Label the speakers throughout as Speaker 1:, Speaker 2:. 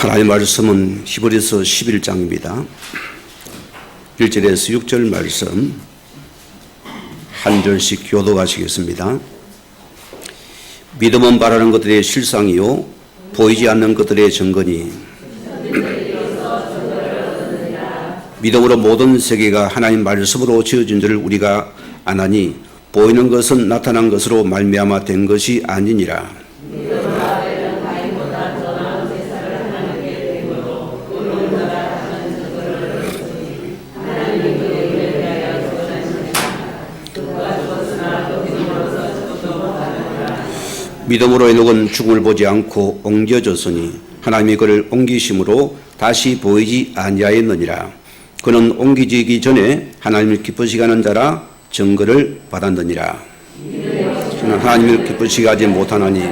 Speaker 1: 하나님의 말씀은 히브리서 11장입니다. 1절에서 6절 말씀 한 절씩 교독하시겠습니다. 믿음은 바라는 것들의 실상이요 보이지 않는 것들의 증거니 믿음으로 모든 세계가 하나님 말씀으로 지어진 줄을 우리가 아나니 보이는 것은 나타난 것으로 말미암아 된 것이 아니니라. 믿음으로 에녹은 죽음을 보지 않고 옮겨졌으니 하나님이 그를 옮기심으로 다시 보이지 아니하였느니라. 그는 옮기지기 전에 하나님을 기쁘시게 하는 자라 증거를 받았느니라. 그는 하나님을 기쁘시게 하지 못하나니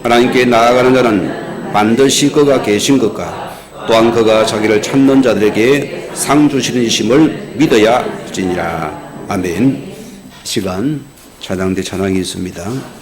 Speaker 1: 하나님께 나아가는 자는 반드시 그가 계신 것과 또한 그가 자기를 찾는 자들에게 상 주시는 이심을 믿어야 할지니라. 아멘. 시간 찬양대 찬양이 있습니다.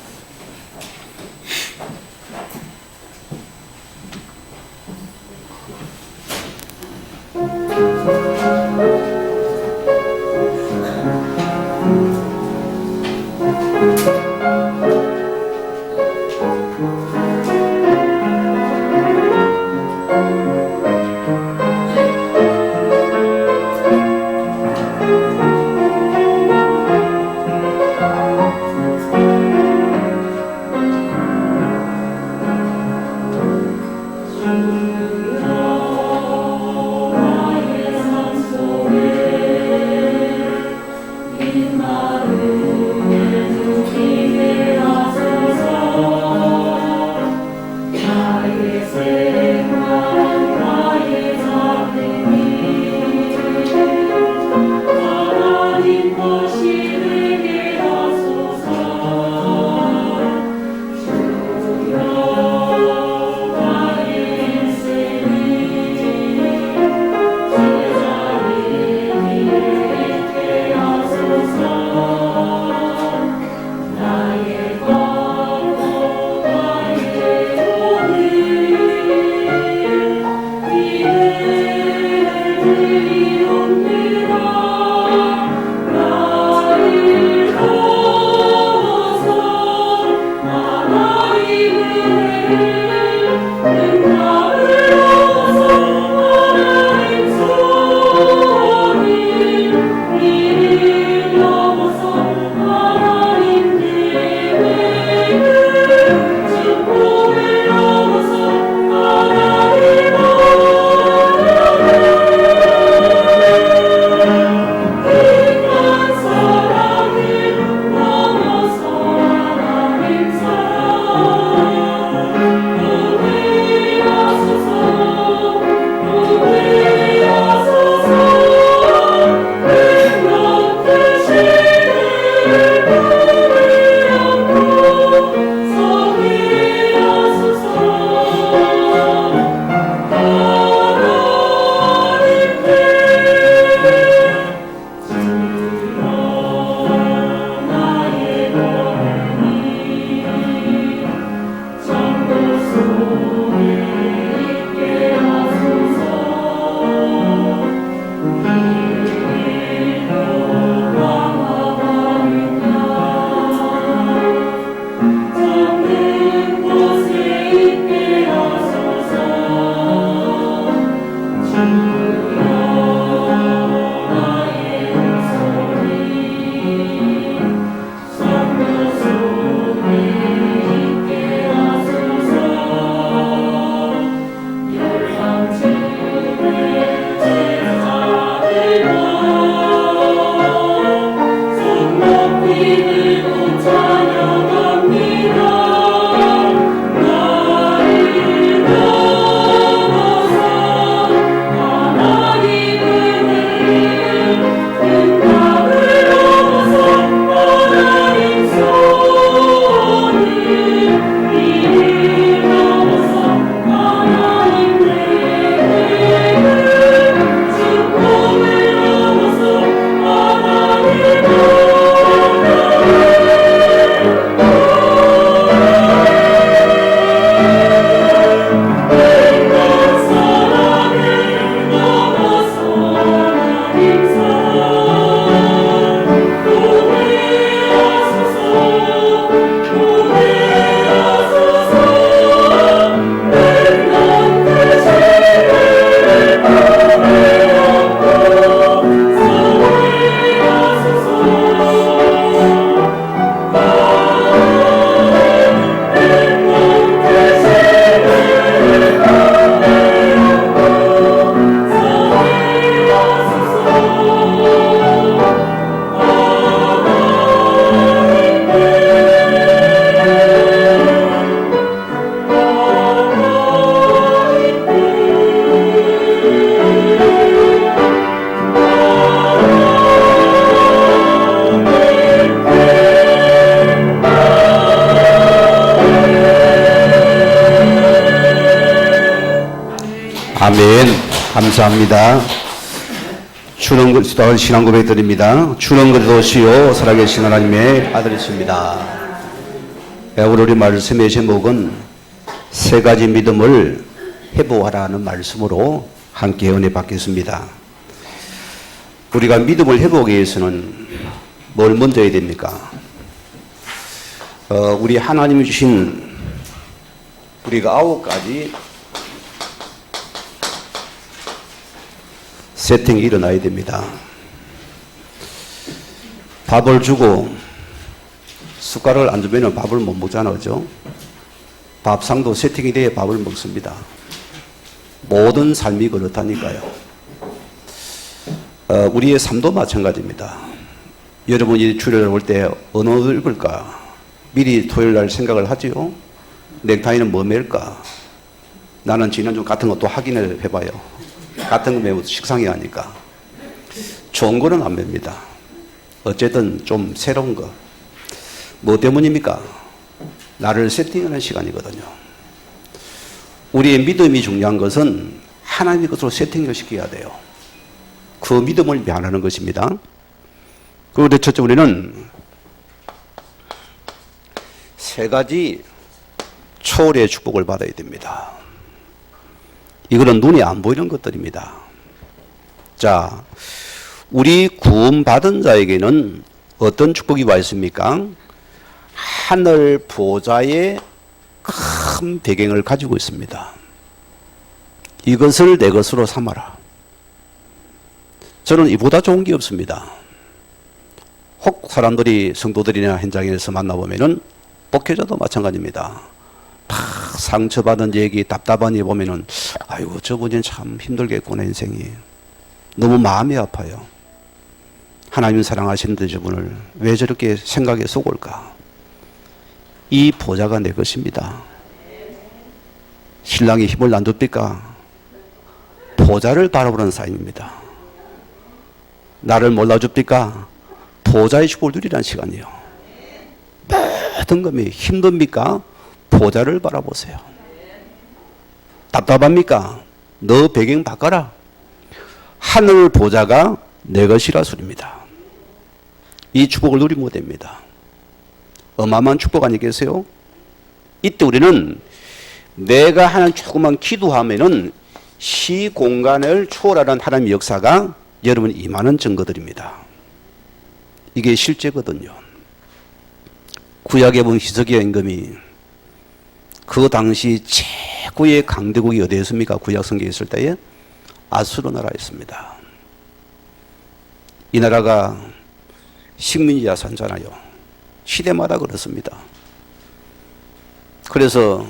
Speaker 1: 아멘. 감사합니다. 주는 그리스도 신앙 고백 드립니다. 주는 그리스도시요 살아계신 하나님의 아들이십니다. 오늘 우리 말씀의 제목은 세 가지 믿음을 회복하라는 말씀으로 함께 은혜 받겠습니다. 우리가 믿음을 회복하기 위해서는 뭘 먼저 해야 됩니까? 우리 하나님이 주신 우리가 9가지 세팅이 일어나야 됩니다. 밥을 주고 숟가락을 안 주면 밥을 못 먹잖아, 그죠? 밥상도 세팅이 돼야 밥을 먹습니다. 모든 삶이 그렇다니까요. 우리의 삶도 마찬가지입니다. 여러분이 주일날 올 때 어느 옷을 입을까? 미리 토요일날 생각을 하지요. 넥타이는 뭐 맬까? 나는 지난주 같은 것도 확인을 해봐요. 같은 거 매우 식상해 하니까. 좋은 거는 안 맵니다. 어쨌든 좀 새로운 거. 뭐 때문입니까? 나를 세팅하는 시간이거든요. 우리의 믿음이 중요한 것은 하나님의 것으로 세팅을 시켜야 돼요. 그 믿음을 면하는 것입니다. 그런데 첫째 우리는 세 가지 초월의 축복을 받아야 됩니다. 이거는 눈에 안 보이는 것들입니다. 자, 우리 구원받은 자에게는 어떤 축복이 와 있습니까? 하늘 보좌의 큰 배경을 가지고 있습니다. 이것을 내 것으로 삼아라. 저는 이보다 좋은 게 없습니다. 혹 사람들이 성도들이나 현장에서 만나보면은 목회자도 마찬가지입니다. 다 상처받은 얘기, 답답한 일 보면은 아이고 저분이 참 힘들겠구나 인생이. 너무 마음이 아파요. 하나님 사랑하시는데 저분을 왜 저렇게 생각에 속을까? 이 보좌가 내 것입니다. 신랑이 힘을 안 줍니까? 보좌를 바라보는 사람입니다. 나를 몰라줍니까? 보좌의 축복을 누리라는 시간이에요. 모든 것이 힘듭니까? 보좌를 바라보세요. 답답합니까? 너 배경 바꿔라. 하늘 보좌가 내 것이라 소리입니다. 이 축복을 누리면 못됩니다. 어마어마한 축복 아니겠어요? 이때 우리는 내가 하는 조그만 기도하면은 시공간을 초월하는 하나님의 역사가 여러분 임하는 증거들입니다. 이게 실제거든요. 구약에 보면 히스기야 임금이 그 당시 최고의 강대국이 어디였습니까? 구약 성경에 있을 때에 아수르 나라였습니다. 이 나라가 식민지 자산잖아요. 시대마다 그렇습니다. 그래서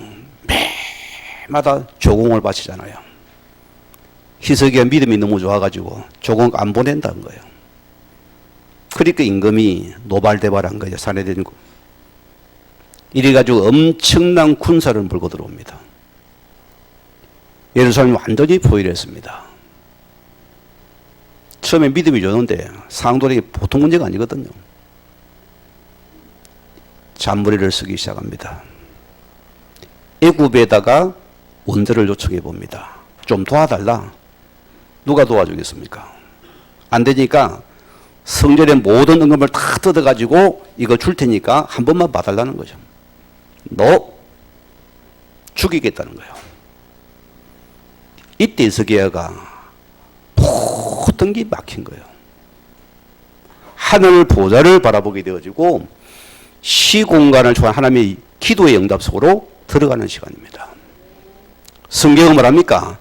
Speaker 1: 매마다 조공을 바치잖아요. 히스기야 믿음이 너무 좋아가지고 조공 안 보낸다는 거예요. 그러니까 임금이 노발대발한 거예요. 사내들고. 이래가지고 엄청난 군사를 몰고 들어옵니다. 예루살렘이 완전히 포위했습니다. 처음에 믿음이 좋은데 상도력이 보통 문제가 아니거든요. 잔머리를 쓰기 시작합니다. 애굽에다가 원대를 요청해 봅니다. 좀 도와달라. 누가 도와주겠습니까? 안 되니까 성전의 모든 은금을 다 뜯어가지고 이거 줄 테니까 한 번만 봐달라는 거죠. 너 죽이겠다는 거예요. 이때 히스기야가 모든 게 막힌 거예요. 하늘 보좌를 바라보게 되어지고 시공간을 초월한 하나님의 기도의 응답 속으로 들어가는 시간입니다. 성경은 뭐랍니까?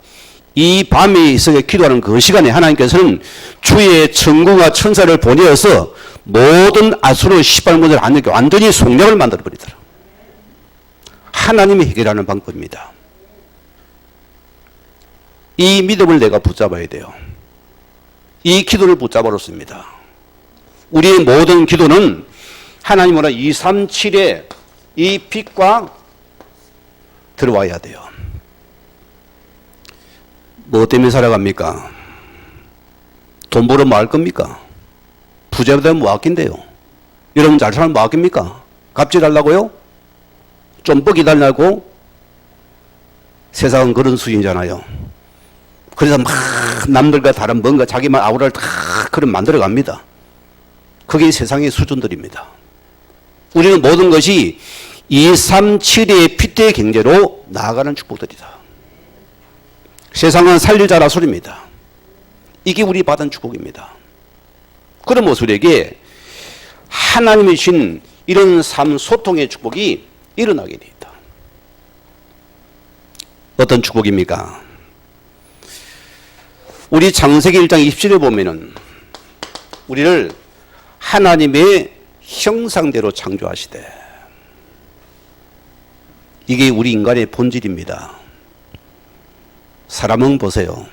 Speaker 1: 이 밤에 있어 기도하는 그 시간에 하나님께서는 주의 천군과 천사를 보내어서 모든 아수르 시발문을 안 이렇게 완전히 속력을 만들어 버리더라. 하나님이 해결하는 방법입니다. 이 믿음을 내가 붙잡아야 돼요. 이 기도를 붙잡아놓습니다. 우리의 모든 기도는 하나님으로 237의 이 빛과 들어와야 돼요. 뭐 때문에 살아갑니까? 돈 벌어 뭐 할 겁니까? 부자 되면 뭐 아낀대요? 여러분 잘 살면 뭐 아낍니까? 갑질하려고요? 좀 뻑이 달라고? 세상은 그런 수준이잖아요. 그래서 막 남들과 다른 뭔가 자기만 아우라를 다 그런 만들어 갑니다. 그게 세상의 수준들입니다. 우리는 모든 것이 2, 3, 7의 핏대 경제로 나아가는 축복들이다. 세상은 살릴 자라 소리입니다. 이게 우리 받은 축복입니다. 그런 모습에게 하나님이 주신 이런 삶 소통의 축복이 일어나게 되어 있다. 어떤 축복입니까? 우리 창세기 1장 20절에 보면은 우리를 하나님의 형상대로 창조하시되, 이게 우리 인간의 본질입니다. 사람은 보세요.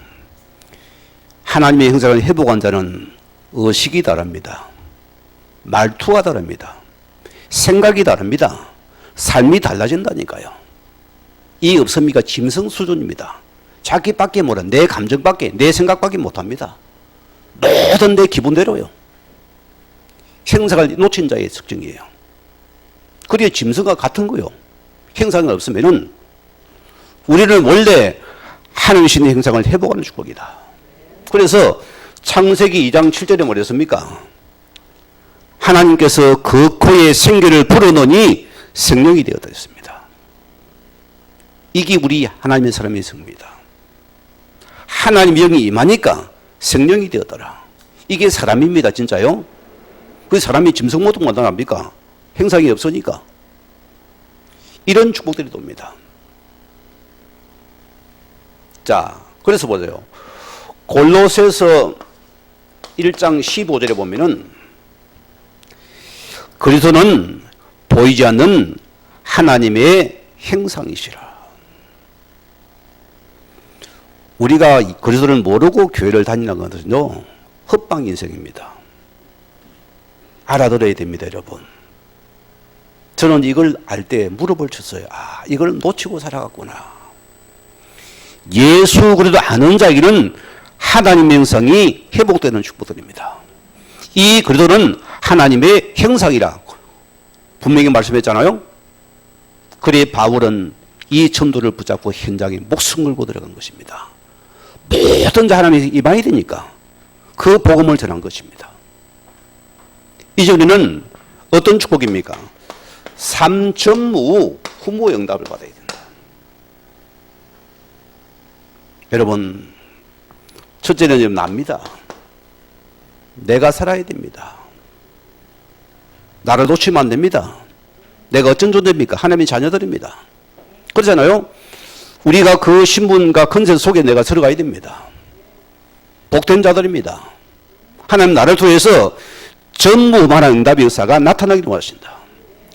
Speaker 1: 하나님의 형상을 회복한 자는 의식이 다릅니다. 말투가 다릅니다. 생각이 다릅니다. 삶이 달라진다니까요. 이 없습니까? 짐승 수준입니다. 자기밖에 몰라. 내 감정밖에, 내 생각밖에 못합니다. 모든 내 기분대로요. 형상을 놓친 자의 특징이에요. 그리고 짐승과 같은 거요. 형상이 없으면은 우리는 원래 하나님의 형상을 회복하는 축복이다. 그래서 창세기 2장 7절에 뭐랬습니까? 하나님께서 그 코에 생기를 불어넣으니 생명이 되었다 했습니다. 이게 우리 하나님의 사람의 성입니다. 하나님 영이 임하니까 생명이 되었더라. 이게 사람입니다. 진짜요? 그 사람이 짐승 모독 만나합니까? 형상이 없으니까. 이런 축복들이 돕니다. 자, 그래서 보세요. 골로새서 1장 15절에 보면은 그리스도는 보이지 않는 하나님의 형상이시라. 우리가 그리스도를 모르고 교회를 다니는 것은요, 헛방 인생입니다. 알아들어야 됩니다, 여러분. 저는 이걸 알 때 무릎을 쳤어요. 아, 이걸 놓치고 살아갔구나. 예수 그리스도 아는 자에게는 하나님의 형상이 회복되는 축복들입니다. 이 그리스도는 하나님의 형상이라 분명히 말씀했잖아요. 그래 바울은 이 천도를 붙잡고 현장에 목숨 걸고 들어간 것입니다. 모든 자 하나님이 임하야 되니까 그 복음을 전한 것입니다. 이전에는 어떤 축복입니까? 3점 후무 응답을 받아야 된다. 여러분, 첫째는 납니다. 내가 살아야 됩니다. 나를 놓치면 안 됩니다. 내가 어쩐 존재입니까? 하나님의 자녀들입니다. 그렇잖아요? 우리가 그 신분과 컨셉 속에 내가 들어가야 됩니다. 복된 자들입니다. 하나님 나를 통해서 전무후무한 응답의 역사가 나타나기를 원하신다.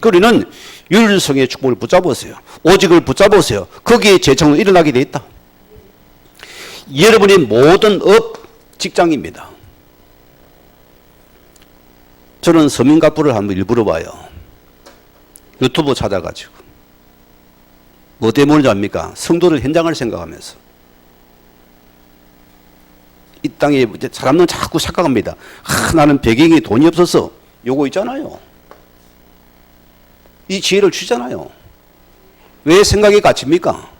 Speaker 1: 우리는 율성의 축복을 붙잡으세요. 오직을 붙잡으세요. 거기에 재창은 일어나게 돼 있다. 여러분의 모든 업, 직장입니다. 저는 서민갑부를 한번 일부러 봐요. 유튜브 찾아가지고. 뭐 때문인지 압니까? 성도들 현장을 생각하면서. 이 땅에 사람은 자꾸 착각합니다. 나는 배경이 돈이 없어서 요거 있잖아요. 이 지혜를 주잖아요. 왜 생각이 갇힙니까?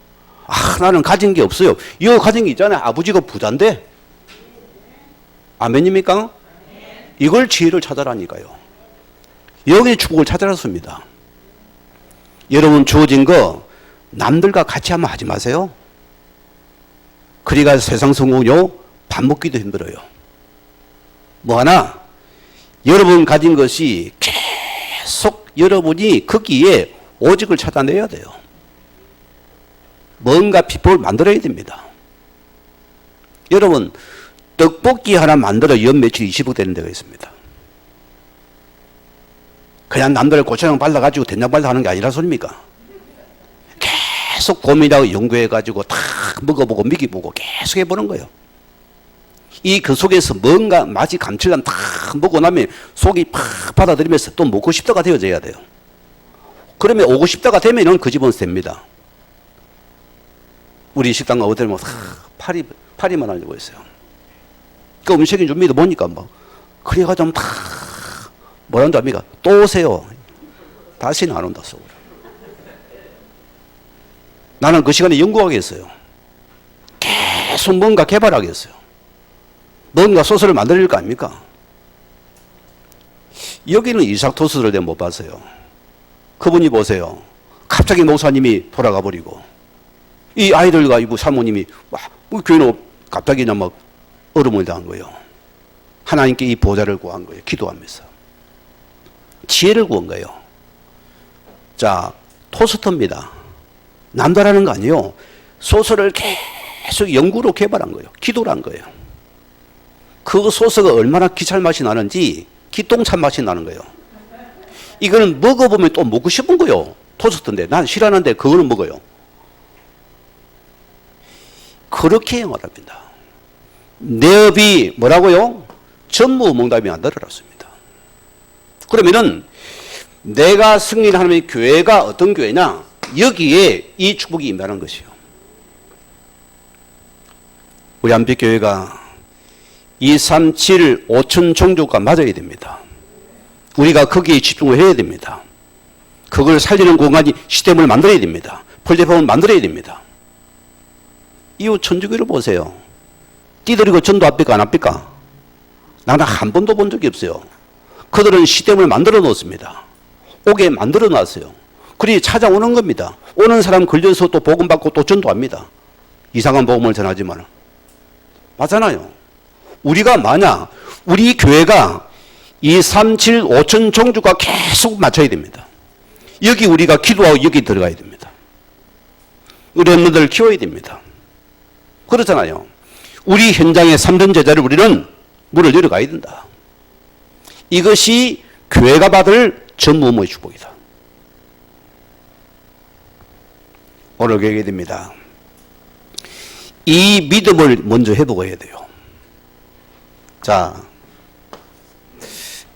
Speaker 1: 나는 가진 게 없어요. 이거 가진 게 있잖아요. 아버지가 부자인데. 아멘입니까? 이걸 지혜를 찾아라니까요. 여기에 축복을 찾아랐습니다. 여러분 주어진 거 남들과 같이 하면 하지 마세요. 그리가 세상 성공요 밥 먹기도 힘들어요. 뭐 하나 여러분 가진 것이 계속 여러분이 거기에 오직을 찾아내야 돼요. 뭔가 비법을 만들어야 됩니다. 여러분 떡볶이 하나 만들어 연 매출 20억 되는 데가 있습니다. 그냥 남들 고추장 발라가지고 된장 발라 하는 게 아니라 소리입니까? 계속 고민하고 연구해가지고 다 먹어보고 미기보고 계속 해보는 거예요. 그 속에서 뭔가 맛이 감칠감 다 먹고 나면 속이 팍 받아들이면서 또 먹고 싶다가 되어져야 돼요. 그러면 오고 싶다가 되면은 그 집은 됩니다. 우리 식당 어디를 뭐 파리만 하려고 했어요. 그 음식이 줍니다. 뭐니까 뭐. 그래가지고 다 뭐라는 줄 압니까? 또 오세요. 다시는 안 온다 속으로. 나는 그 시간에 연구하게 했어요. 계속 뭔가 개발하겠어요. 뭔가 소설을 만들 거 아닙니까? 여기는 이삭 토스를 내가 못 봤어요. 그분이 보세요. 갑자기 목사님이 돌아가 버리고 이 아이들과 이 사모님이 교회는 갑자기 그냥 막 얼음을 당한 거예요. 하나님께 이 보좌를 구한 거예요. 기도하면서. 지혜를 구한 거예요. 자, 토스터입니다. 남다라는 거 아니에요. 소설을 계속 연구로 개발한 거예요. 기도를 한 거예요. 그 소스가 얼마나 기찰 맛이 나는지 기똥찬 맛이 나는 거예요. 이거는 먹어보면 또 먹고 싶은 거예요. 토스트인데 난 싫어하는데 그거는 먹어요. 그렇게 말합니다. 내 업이 뭐라고요? 전무후몽답이 안 들어갔습니다. 그러면은 내가 승리하는 교회가 어떤 교회냐? 여기에 이 축복이 임하는 것이요. 우리 안빛교회가 2, 3, 7, 5천 종족과 맞아야 됩니다. 우리가 거기에 집중을 해야 됩니다. 그걸 살리는 공간이 시스템을 만들어야 됩니다. 플랫폼을 만들어야 됩니다. 이후 천주교를 보세요. 띠들이고 전도 합니까 안 합니까? 나는 한 번도 본 적이 없어요. 그들은 시스템을 만들어 놓습니다. 오게 만들어 놨어요. 그리 찾아오는 겁니다. 오는 사람 걸려서 또 복음받고 또 전도합니다. 이상한 복음을 전하지만. 맞잖아요. 우리가 만약 우리 교회가 2, 3, 7, 5천 종족과 계속 맞춰야 됩니다. 여기 우리가 기도하고 여기 들어가야 됩니다. 우리 랩런트를 키워야 됩니다. 그렇잖아요. 우리 현장의 3전 제자를 우리는 문을 열어가야 된다. 이것이 교회가 받을 전무후무의 축복이다. 오늘 계획이 됩니다. 이 믿음을 먼저 해보고 해야 돼요. 자,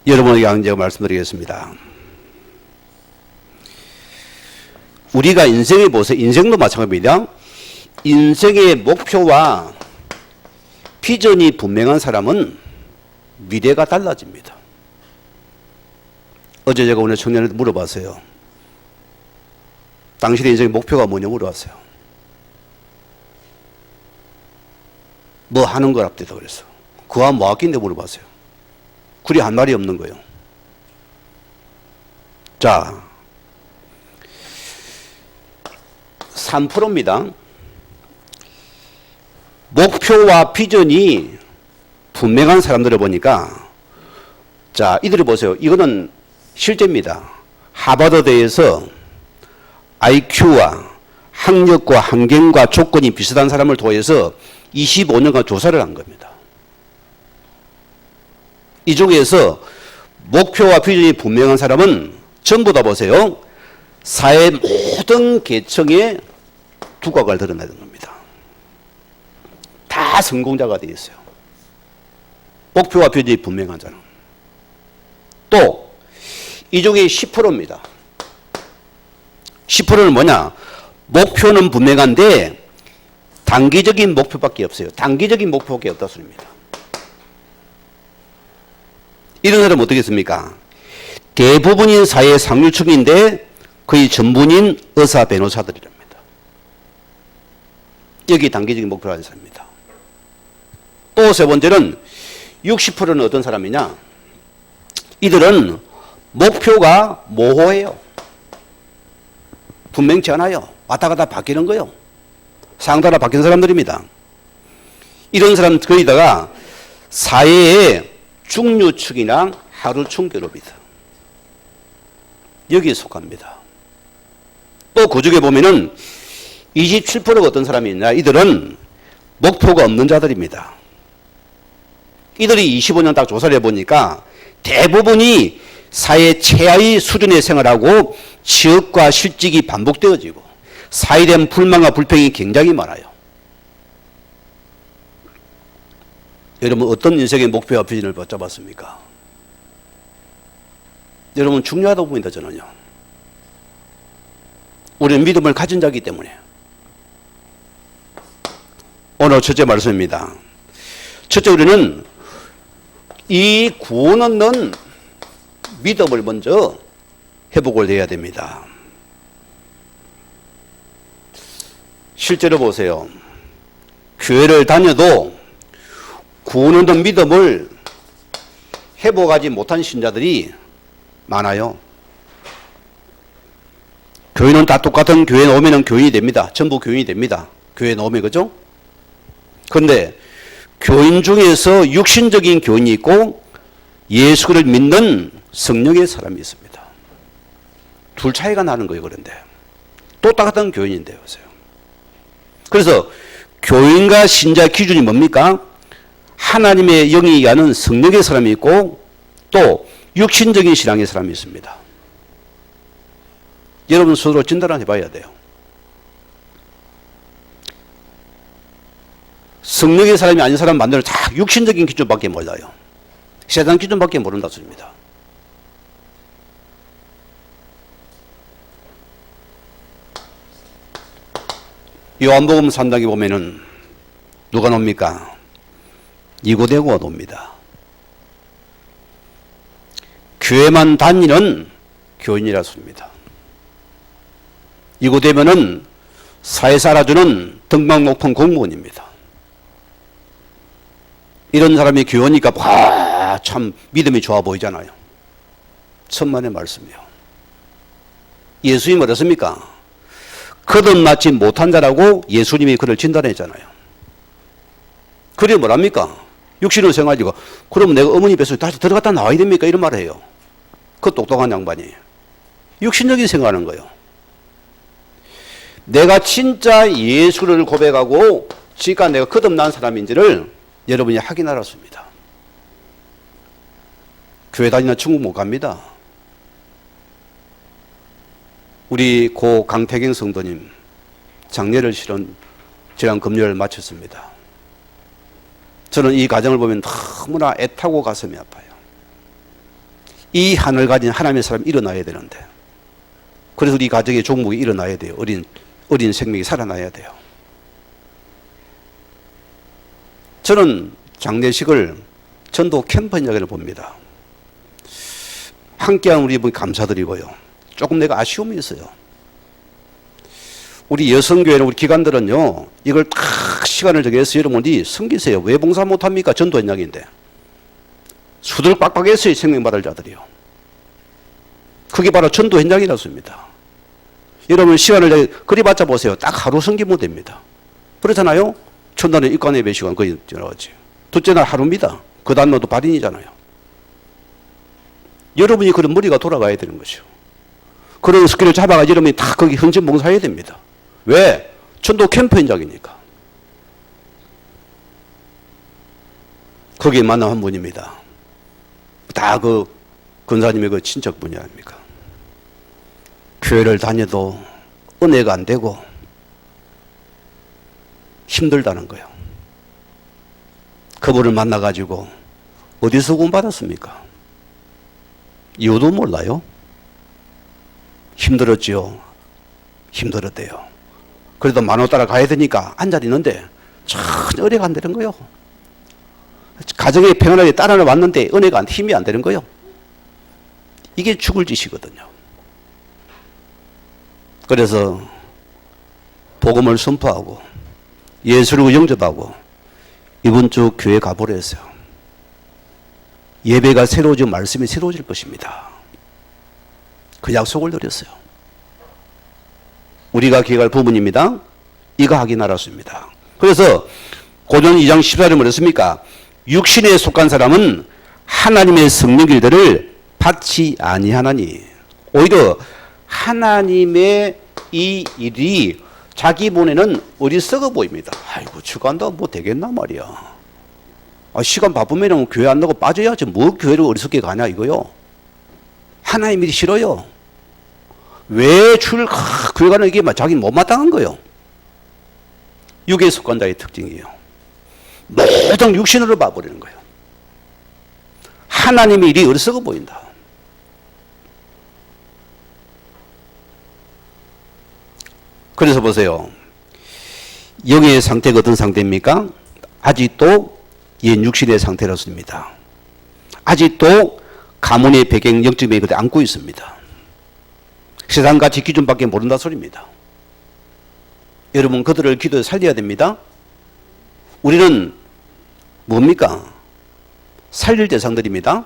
Speaker 1: 여러분에게 제가 말씀드리겠습니다. 우리가 인생에 보세요. 인생도 마찬가지입니다. 인생의 목표와 비전이 분명한 사람은 미래가 달라집니다. 어제 제가 오늘 청년한테 물어봤어요. 당신의 인생의 목표가 뭐냐 물어봤어요. 뭐 하는 걸 앞대다 그랬어. 그와 뭐 아낀데 물어봤어요. 그리 한 말이 없는 거예요. 자, 3%입니다. 목표와 비전이 분명한 사람들을 보니까, 자, 이들이 보세요. 이거는 실제입니다. 하버드대에서 IQ와 학력과 환경과 조건이 비슷한 사람을 통해서 25년간 조사를 한 겁니다. 이 중에서 목표와 비전이 분명한 사람은 전부 다 보세요. 사회 모든 계층의 두각을 드러내는 겁니다. 다 성공자가 되어 있어요. 목표와 비전이 분명한 자는. 또 이 중에 10%입니다. 10%는 뭐냐? 목표는 분명한데 단기적인 목표밖에 없어요. 단기적인 목표밖에 없다 소리입니다. 이런 사람은 어떻겠습니까? 대부분인 사회 상류층인데 거의 전부인 의사 변호사들이랍니다. 여기 단기적인 목표를 가진 사람입니다. 또 세 번째는 60%는 어떤 사람이냐? 이들은 목표가 모호해요. 분명치 않아요. 왔다 갔다 바뀌는 거예요. 상따라 바뀌는 사람들입니다. 이런 사람 거기다가 사회의 중류층이나 하루층 괴롭이다. 여기에 속합니다. 또 그 중에 보면은 27%가 어떤 사람이 있냐? 이들은 목표가 없는 자들입니다. 이들이 25년 딱 조사를 해보니까 대부분이 사회 최하위 수준의 생활하고 지역과 실직이 반복되어지고 사회에 대한 불만과 불평이 굉장히 많아요. 여러분 어떤 인생의 목표와 비전을 붙잡았습니까? 여러분 중요하다고 보인다 저는요. 우리는 믿음을 가진 자이기 때문에. 오늘 첫째 말씀입니다. 첫째 우리는 이 구원 얻는 믿음을 먼저 회복을 해야 됩니다. 실제로 보세요. 교회를 다녀도 구원 얻는 믿음을 회복하지 못한 신자들이 많아요. 교인은 다 똑같은 교회에 오면은 교인이 됩니다. 전부 교인이 됩니다. 교회에 오면, 그죠? 그런데 교인 중에서 육신적인 교인이 있고 예수를 믿는 성령의 사람이 있습니다. 둘 차이가 나는 거예요. 그런데 또 똑같은 교인인데요. 그래서 교인과 신자 기준이 뭡니까? 하나님의 영이 의하는 성령의 사람이 있고 또 육신적인 신앙의 사람이 있습니다. 여러분 스스로 진단을 해봐야 돼요. 성령의 사람이 아닌 사람 만들어 다 육신적인 기준밖에 몰라요. 세상 기준밖에 모른다 소리입니다. 요한복음 3장에 보면은 누가 놉니까? 니고데모가 놉니다. 교회만 다니는 교인이라 소리입니다. 니고데모는 사회사 알아주는 등막 높은 공무원입니다. 이런 사람이 교회니까 참 믿음이 좋아 보이잖아요. 천만의 말씀이요. 예수님이 뭐랬습니까? 거듭나지 못한 자라고 예수님이 그를 진단했잖아요. 그래 뭐랍니까? 육신으로 생활이고 그러면 내가 어머니 뱃속에 다시 들어갔다 나와야 됩니까? 이런 말을 해요. 그 똑똑한 양반이. 육신적인 생활하는 거예요. 내가 진짜 예수를 고백하고 지가 내가 거듭난 사람인지를 여러분이 확인하라습니다. 교회 다니나 중국 못 갑니다. 우리 고 강태경 성도님 장례를 실은 지난 금요일 마쳤습니다. 저는 이 가정을 보면 너무나 애타고 가슴이 아파요. 이 하늘 가진 하나님의 사람이 일어나야 되는데, 그래서 우리 가정의 종목이 일어나야 돼요. 어린 생명이 살아나야 돼요. 저는 장례식을 전도 캠프 이야기를 봅니다. 함께한 우리 분 감사드리고요. 조금 내가 아쉬움이 있어요. 우리 여성교회는 우리 기관들은요, 이걸 딱 시간을 정해서 여러분이 섬기세요. 왜 봉사 못합니까? 전도 현장인데. 수들 빡빡했어요. 생명받을 자들이요. 그게 바로 전도 현장이라습니다. 여러분 시간을 그리봤자 보세요. 딱 하루 섬기면 됩니다. 그렇잖아요. 첫날은 입관 예배 시간 거의 지나갔지. 둘째 날 하루입니다. 그 다음 날도 발인이잖아요. 여러분이 그런 머리가 돌아가야 되는 것이요. 그런 스킬을 잡아가지고 여러분이 다 거기 헌신 봉사해야 됩니다. 왜? 전도 캠프 현장이니까. 거기에 만난 한 분입니다. 다 그 근사님의 그 친척분이 아닙니까? 교회를 다녀도 은혜가 안 되고 힘들다는 거예요. 그분을 만나가지고 어디서 구원받았습니까? 이유도 몰라요. 힘들었지요. 힘들었대요. 그래도 만호 따라 가야 되니까 앉아있는데 전혀 은혜가 안 되는 거예요. 가정에 평안하게 따라 왔는데 은혜가 힘이 안 되는 거예요. 이게 죽을 짓이거든요. 그래서 복음을 선포하고 예수를 영접하고 이번 주 교회 가보려 했어요. 예배가 새로워지고 말씀이 새로워질 것입니다. 그 약속을 드렸어요. 우리가 기획할 부분입니다. 이거 확인하라습니다. 그래서 고전 2장 14절에 뭐랬습니까? 육신에 속한 사람은 하나님의 성령 일들을 받지 아니하나니. 오히려 하나님의 이 일이 자기 본에는 어리석어 보입니다. 아이고 주간다 뭐 되겠나 말이야. 시간 바쁘면 교회 안 나고 빠져야지 뭐 교회를 어리석게 가냐 이거요. 하나님 일이 싫어요. 왜 교회 가는 이게 자기 못마땅한 거예요. 육에 속한 자의 특징이에요. 모든 육신으로 봐버리는 거예요. 하나님의 일이 어리석어 보인다. 그래서 보세요. 영의 상태가 어떤 상태입니까? 아직도 옛 육신의 상태로습니다. 아직도 가문의 배경 영적인 그대 안고 있습니다. 세상같이 기준밖에 모른다 소리입니다. 여러분 그들을 기도에 살려야 됩니다. 우리는 뭡니까? 살릴 대상들입니다.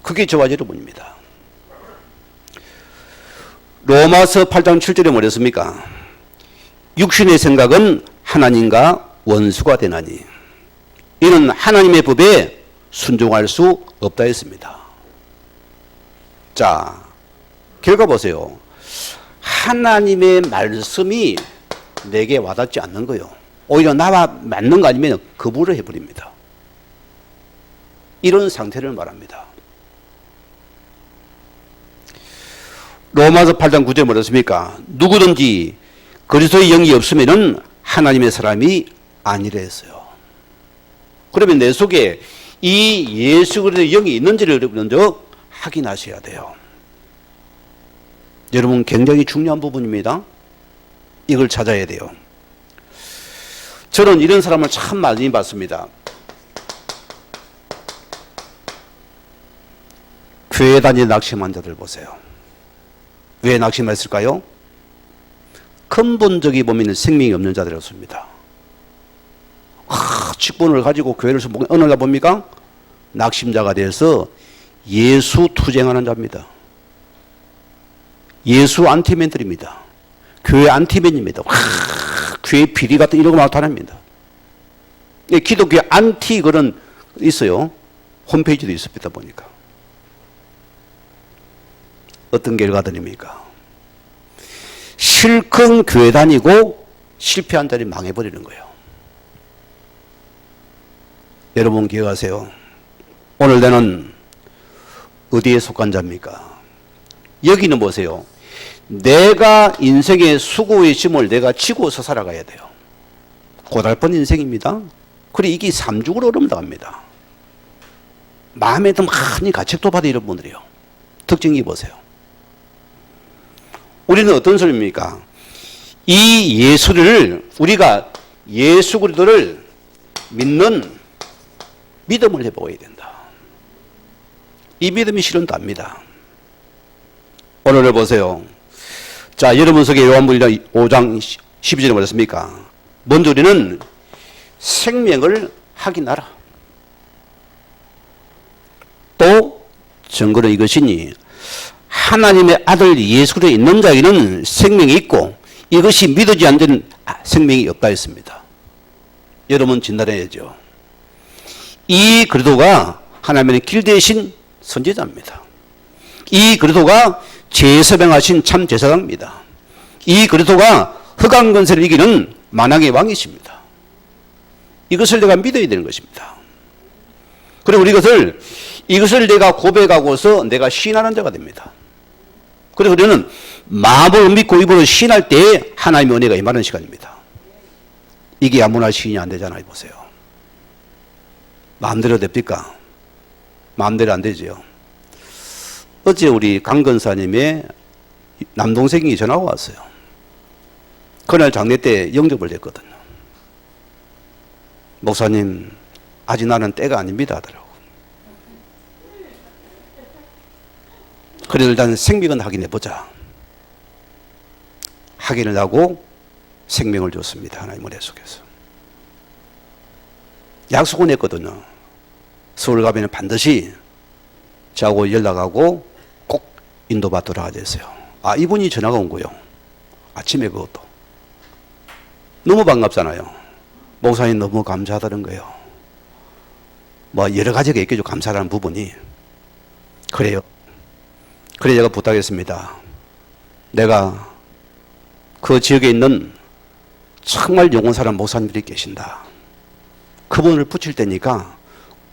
Speaker 1: 그게 저와 여러분입니다. 로마서 8장 7절에 뭐랬습니까? 육신의 생각은 하나님과 원수가 되나니 이는 하나님의 법에 순종할 수 없다 했습니다. 자, 결과 보세요. 하나님의 말씀이 내게 와닿지 않는 거예요. 오히려 나와 맞는 거 아니면 거부를 해버립니다. 이런 상태를 말합니다. 로마서 8장 9절에 뭐랬습니까? 누구든지 그리스도의 영이 없으면은 하나님의 사람이 아니라 했어요. 그러면 내 속에 이 예수 그리스도의 영이 있는지를 먼저 확인하셔야 돼요. 여러분 굉장히 중요한 부분입니다. 이걸 찾아야 돼요. 저는 이런 사람을 참 많이 봤습니다. 교회 다니는 낙심한 자들 보세요. 왜 낙심했을까요? 근본적이 보면 생명이 없는 자들이었습니다. 직분을 가지고 교회를 어느 날 봅니까? 낙심자가 되어서 예수 투쟁하는 자입니다. 예수 안티맨들입니다. 교회 안티맨입니다. 교회 비리 같은 이런 거 나타납니다. 기독교 안티 그런 있어요. 홈페이지도 있습니다 보니까. 어떤 결과들입니까? 실컷 교회 다니고 실패한 자리 망해버리는 거예요. 여러분 기억하세요. 오늘 나는 어디에 속한 자입니까? 여기는 보세요. 내가 인생의 수고의 짐을 내가 지고서 살아가야 돼요. 고달픈 인생입니다. 그리고 이게 삼죽으로 넘어갑니다. 마음에도 많이 가책도 받아 이런 분들이요. 특징이 보세요. 우리는 어떤 소리입니까? 이 예수를 우리가 예수 그리스도를 믿는 믿음을 해보아야 된다. 이 믿음이 실현답니다. 오늘을 보세요. 자, 여러분 속에 요한복음 5장 12절에 뭐랬습니까? 먼저 우리는 생명을 확인하라. 또 증거는 이것이니 하나님의 아들 예수를 있는 자에게는 생명이 있고 이것이 믿어지지 않는 생명이 없다 했습니다. 여러분 진단해야죠. 이 그리스도가 하나님의 길 대신 선지자입니다. 이 그리스도가 제서병하신 참 제사장입니다. 이 그리스도가 흑암 권세를 이기는 만왕의 왕이십니다. 이것을 내가 믿어야 되는 것입니다. 그리고 이것을 내가 고백하고서 내가 시인하는 자가 됩니다. 그래서 우리는 마음을 믿고 입으로 시인할 때 하나님의 은혜가 임하는 시간입니다. 이게 아무나 시인이 안 되잖아요. 보세요. 마음대로 됩니까? 마음대로 안 되죠. 어제 우리 강 권사님의 남동생이 전화가 왔어요. 그날 장례 때 영접을 했거든요. 목사님, 아직 나는 때가 아닙니다 하더라고. 그래도 일단 생명은 확인해보자. 확인을 하고 생명을 줬습니다. 하나님 은혜 속에서. 약속은 했거든요. 서울 가면 반드시 저하고 연락하고 꼭 인도받도록 하겠어요. 아, 이분이 전화가 온 거요. 아침에 그것도. 너무 반갑잖아요. 목사님 너무 감사하다는 거예요. 뭐 여러 가지가 있겠죠. 감사하는 부분이. 그래요. 그래 제가 부탁했습니다. 내가 그 지역에 있는 정말 영혼사랑 목사님들이 계신다. 그분을 붙일 테니까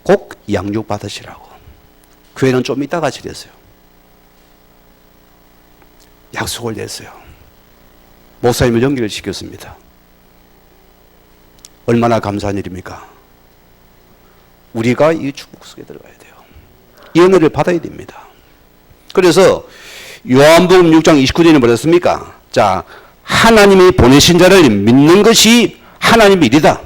Speaker 1: 꼭 양육 받으시라고. 교회는 좀 이따가 지냈어요. 약속을 냈어요. 목사님을 연결을 시켰습니다. 얼마나 감사한 일입니까? 우리가 이 축복 속에 들어가야 돼요. 이 은혜를 받아야 됩니다. 그래서 요한복음 6장 29절에 뭐랬습니까? 자, 하나님이 보내신 자를 믿는 것이 하나님의 일이다.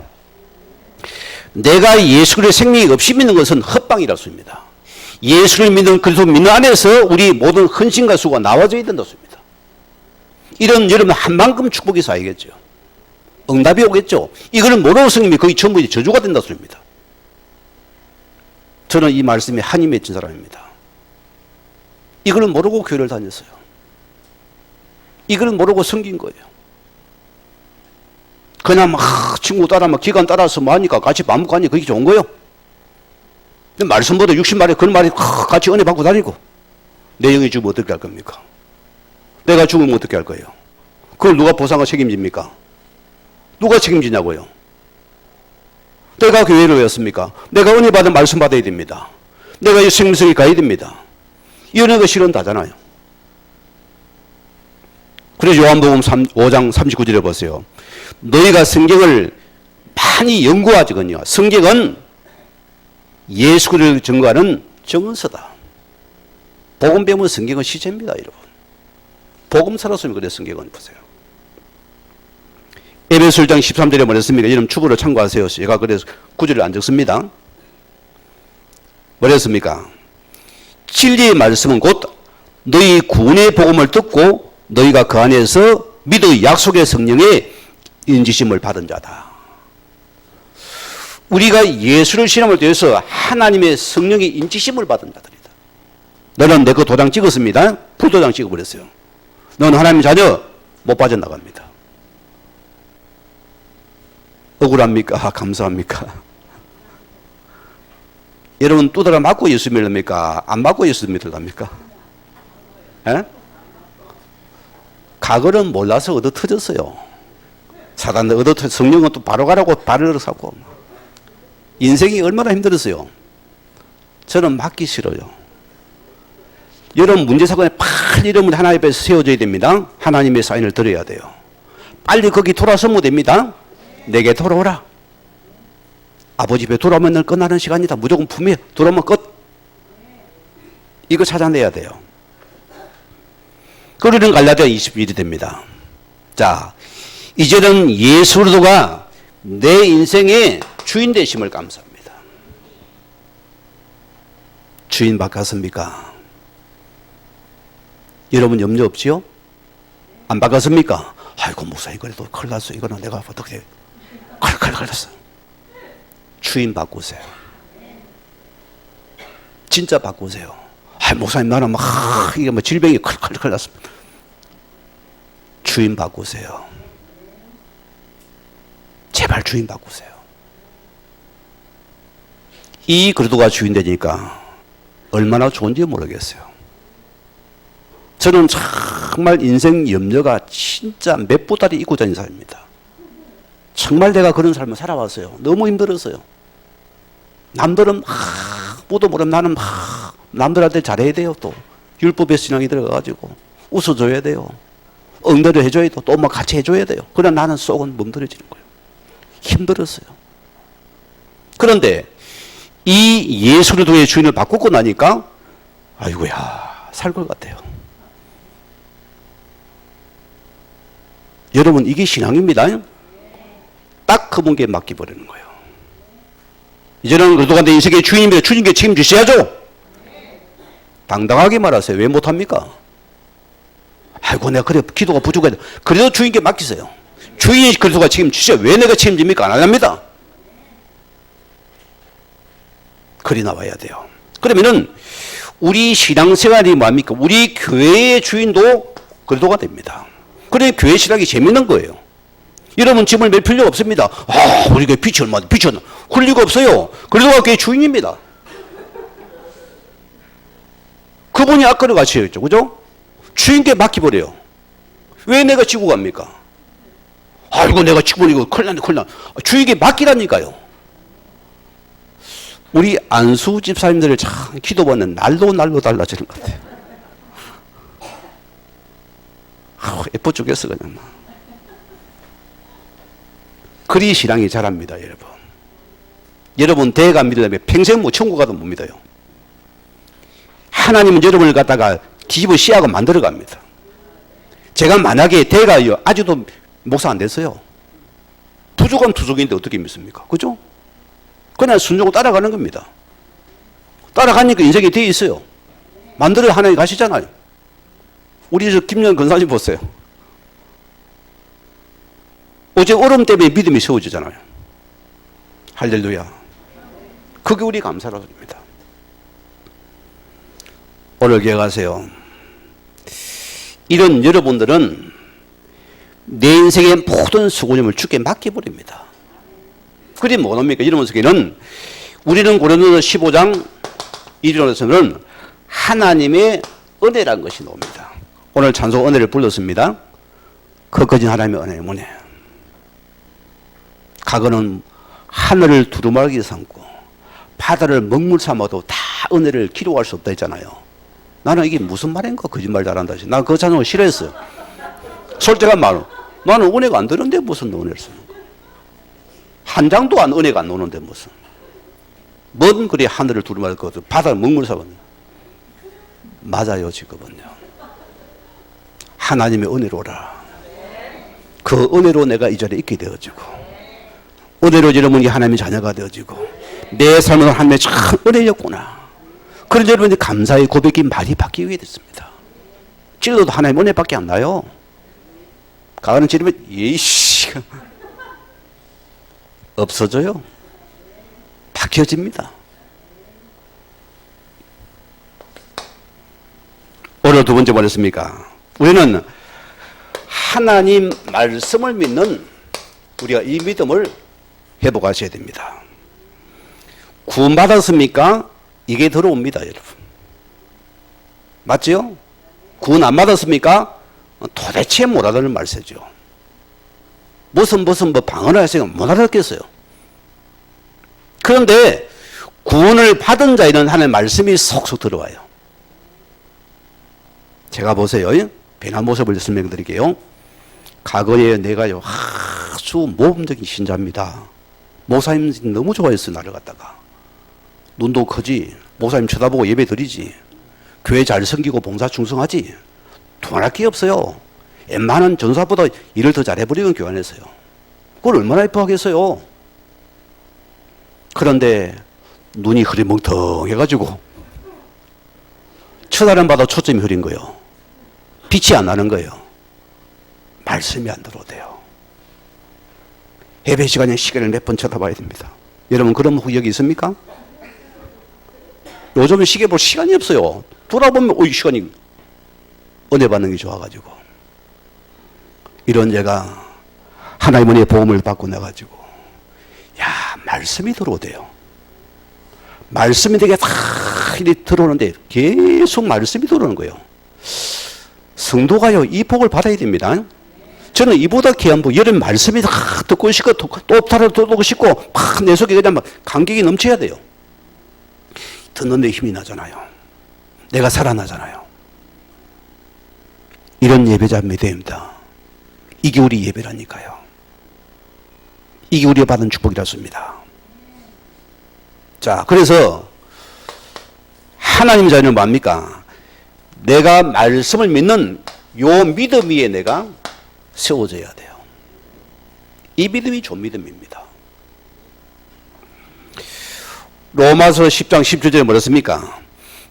Speaker 1: 내가 예수 그리스도의 생명이 없이 믿는 것은 헛방이라 씁니다. 예수를 믿는 그리스도 믿는 안에서 우리 모든 헌신과 수고가 나와져야 된다 씁니다. 이런 여러분 한 만큼 축복이 쌓이겠죠. 응답이 오겠죠. 이거는 모르고 성님이 거의 전부 저주가 된다 소리입니다. 저는 이 말씀에 한이 맺힌 사람입니다. 이거는 모르고 교회를 다녔어요. 이거는 모르고 섬긴 거예요. 그냥 막 친구 따라 막 기간 따라서 뭐 하니까 같이 밥 먹고 하니까 그게 좋은 거예요. 근데 말씀보다 60마리 그런 말이 같이 은혜 받고 다니고 내 영이 죽으면 어떻게 할 겁니까? 내가 죽으면 어떻게 할 거예요? 그걸 누가 보상과 책임집니까? 누가 책임지냐고요? 내가 교회를 왜 왔습니까? 내가 은혜 받은 말씀 받아야 됩니다. 내가 이 생명성에 가야 됩니다. 이런 거 실현다잖아요. 그래서 요한복음 5장 39절에 보세요. 너희가 성경을 많이 연구하지건요. 성경은 예수 그리스도를 증거하는 증언서다. 복음 배우면 성경은 시제입니다, 여러분. 복음 살았으면 그래 성경은 보세요. 에베소 1장 13절에 뭐랬습니까? 여러분 주보로 참고하세요. 제가 그래서 구절을 안 적습니다. 뭐랬습니까? 진리의 말씀은 곧 너희 구원의 복음을 듣고 너희가 그 안에서 믿어 약속의 성령의 인지심을 받은 자다. 우리가 예수를 신함을 통해서 하나님의 성령의 인지심을 받은 자들이다. 너는 내 거 도장 찍었습니다. 불도장 찍어버렸어요. 너는 하나님 자녀 못 빠져나갑니다. 억울합니까? 감사합니까? 여러분 두드려 맞고 예수 믿습니까? 안 맞고 예수 믿습니까? 에? 과거는 몰라서 얻어 터졌어요. 사단도 얻어 터져. 성령은 또 바로 가라고 발을 잡고. 인생이 얼마나 힘들었어요. 저는 맞기 싫어요. 여러분 문제사건에 빨리 이름을 하나님 앞에 세워줘야 됩니다. 하나님의 사인을 드려야 돼요. 빨리 거기 돌아서면 됩니다. 내게 돌아오라. 아버지 집에 돌아오면 늘 끝나는 시간이다. 무조건 품에 돌아오면 끝. 이거 찾아내야 돼요. 그러는 갈라디아 21이 됩니다. 자, 이제는 예수 그리스도가 내 인생의 주인 되심을 감사합니다. 주인 바꿨습니까? 여러분 염려 없지요? 안 바꿨습니까? 아이고 목사님 그래도 큰일 났어. 이거는 내가 어떻게 큰일 났어. 주인 바꾸세요. 진짜 바꾸세요. 아 목사님 나는 막 이게 뭐 질병이 큰일 났습니다. 주인 바꾸세요. 제발 주인 바꾸세요. 이 그리스도가 주인 되니까 얼마나 좋은지 모르겠어요. 저는 정말 인생 염려가 진짜 몇 보따리 입고 다니는 사람입니다. 정말 내가 그런 삶을 살아왔어요. 너무 힘들었어요. 남들은 뭐도 모르면 나는 남들한테 잘해야 돼요. 또 율법의 신앙이 들어가가지고 웃어줘야 돼요. 응대를 해줘야 돼요. 또 뭐 같이 해줘야 돼요. 그러나 나는 속은 멍들어지는 거예요. 힘들었어요. 그런데 이 예수 그리스도의 주인을 바꾸고 나니까 아이고야 살 것 같아요. 여러분 이게 신앙입니다. 딱 그분께 맡겨버리는 거예요. 이제는 그리스도가 내 인생의 주인입니다. 주님께 책임지셔야죠. 당당하게 말하세요. 왜 못합니까? 아이고 내가 그래 기도가 부족해. 그래도 주인께 맡기세요. 주인이 그리스도가 책임지셔야 왜 내가 책임집니까? 안 합니다. 그리 나와야 돼요. 그러면은 우리 신앙생활이 뭡니까? 우리 교회의 주인도 그리스도가 됩니다. 그래 교회 신앙이 재밌는 거예요. 여러분 짐을 맬 필요가 없습니다. 우리 교회 빛이 얼마나 빛이 그럴 리가 없어요. 그리스도가 교회 주인입니다. 그분이 앞걸이 가셔야죠. 그죠? 주인께 맡겨버려요. 왜 내가 지고 갑니까? 아이고 내가 지고 이거 큰일 났네. 주인께 맡기라니까요. 우리 안수 집사님들을 참 기도받는 날로 달라지는 것 같아요. 예뻐 죽겠어 그냥. 그리 신앙이 자랍니다 여러분. 여러분 대가 믿으려면 평생 뭐 천국 가도 못 믿어요. 하나님은 여러분을 갖다가 뒤집어 씌하고 만들어 갑니다. 제가 만약에 대가 아직도 목사 안 됐어요. 부족한 투족인데 어떻게 믿습니까? 그죠? 그냥 순종으로 따라가는 겁니다. 따라가니까 인생이 되어 있어요. 만들어 하나님 가시잖아요. 우리 저 김영 권사님 보세요. 어제 어려움 때문에 믿음이 세워지잖아요. 할렐루야. 그게 우리 감사랍니다. 오늘 기억하세요. 이런 여러분들은 내 인생의 모든 수고님을 주께 맡겨버립니다. 그게 뭐랍니까? 이런 속에는 우리는 고린도서 15장 1절에서는 하나님의 은혜라는 것이 나옵니다. 오늘 찬송 은혜를 불렀습니다. 그것까지 하나님의 은혜의 문에. 과거는 하늘을 두루마기 삼고 바다를 먹물 삼아도 다 은혜를 기록할 수 없다 했잖아요. 나는 이게 무슨 말인가 거짓말 잘한다. 난 그 찬송을 싫어했어요. 솔직한 말로 나는 은혜가 안 되는데 무슨 은혜를 쓰는 거야. 한 장도 은혜가 안 오는데 무슨. 뭔 그리 하늘을 두루마리고 바다를 먹물 삼았네. 맞아요 지금은요. 하나님의 은혜로라. 그 은혜로 내가 이 자리에 있게 되어지고 은혜로 여러분이 하나님의 자녀가 되어지고 내 삶은 하나님의 참 은혜였구나. 그런 여러분이 감사의 고백이 많이 바뀌게 됐습니다. 찔러도 하나님의 은혜밖에 안 나요. 가을은 찌르면 예이씨 없어져요. 바뀌어집니다. 오늘 두 번째 뭐랬습니까? 우리는 하나님 말씀을 믿는 우리가 이 믿음을 회복하셔야 됩니다. 구원받았습니까? 이게 들어옵니다, 여러분. 맞죠? 구원 안 받았습니까? 도대체 못 알아듣는 말세죠. 무슨 방언을 했으니까 못 알아듣겠어요. 그런데 구원을 받은 자에는 하나님의 말씀이 속속 들어와요. 제가 보세요. 변한 모습을 설명드릴게요. 과거에 내가요 아주 모범적인 신자입니다. 목사님 너무 좋아했어요. 나를 갖다가. 눈도 크지. 목사님 쳐다보고 예배 드리지. 교회 잘 섬기고 봉사 충성하지. 두말할 게 없어요. 웬만한 전사보다 일을 더 잘해버리는 교회 안에서요. 그걸 얼마나 예뻐하겠어요. 그런데 눈이 흐리멍텅해가지고 쳐다는 봐도 초점이 흐린 거예요. 빛이 안 나는 거예요. 말씀이 안 들어오대요. 예배 시간에 시계를 몇 번 쳐다봐야 됩니다. 여러분 그런 후역이 있습니까? 요즘은 시계 볼 시간이 없어요. 돌아보면 이 시간이 은혜 받는 게 좋아가지고. 이런 제가 하나님 은혜의 보험을 받고 나가지고 말씀이 들어오대요. 말씀이 되게 다 들어오는데 계속 말씀이 들어오는 거예요. 성도가요 이 복을 받아야 됩니다. 저는 이보다 귀한 복, 여름 말씀이 다 듣고 싶고 또 다른 듣고 싶고 막 내 속에 그냥 막 감격이 넘쳐야 돼요. 듣는 데 힘이 나잖아요. 내가 살아나잖아요. 이런 예배자 믿어입니다. 이게 우리 예배라니까요. 이게 우리가 받은 축복이라습니다. 자, 그래서 하나님 자녀는 뭡니까? 내가 말씀을 믿는 요 믿음 위에 내가 세워져야 돼요. 이 믿음이 좋은 믿음입니다. 로마서 10장 17절에 뭐랬습니까?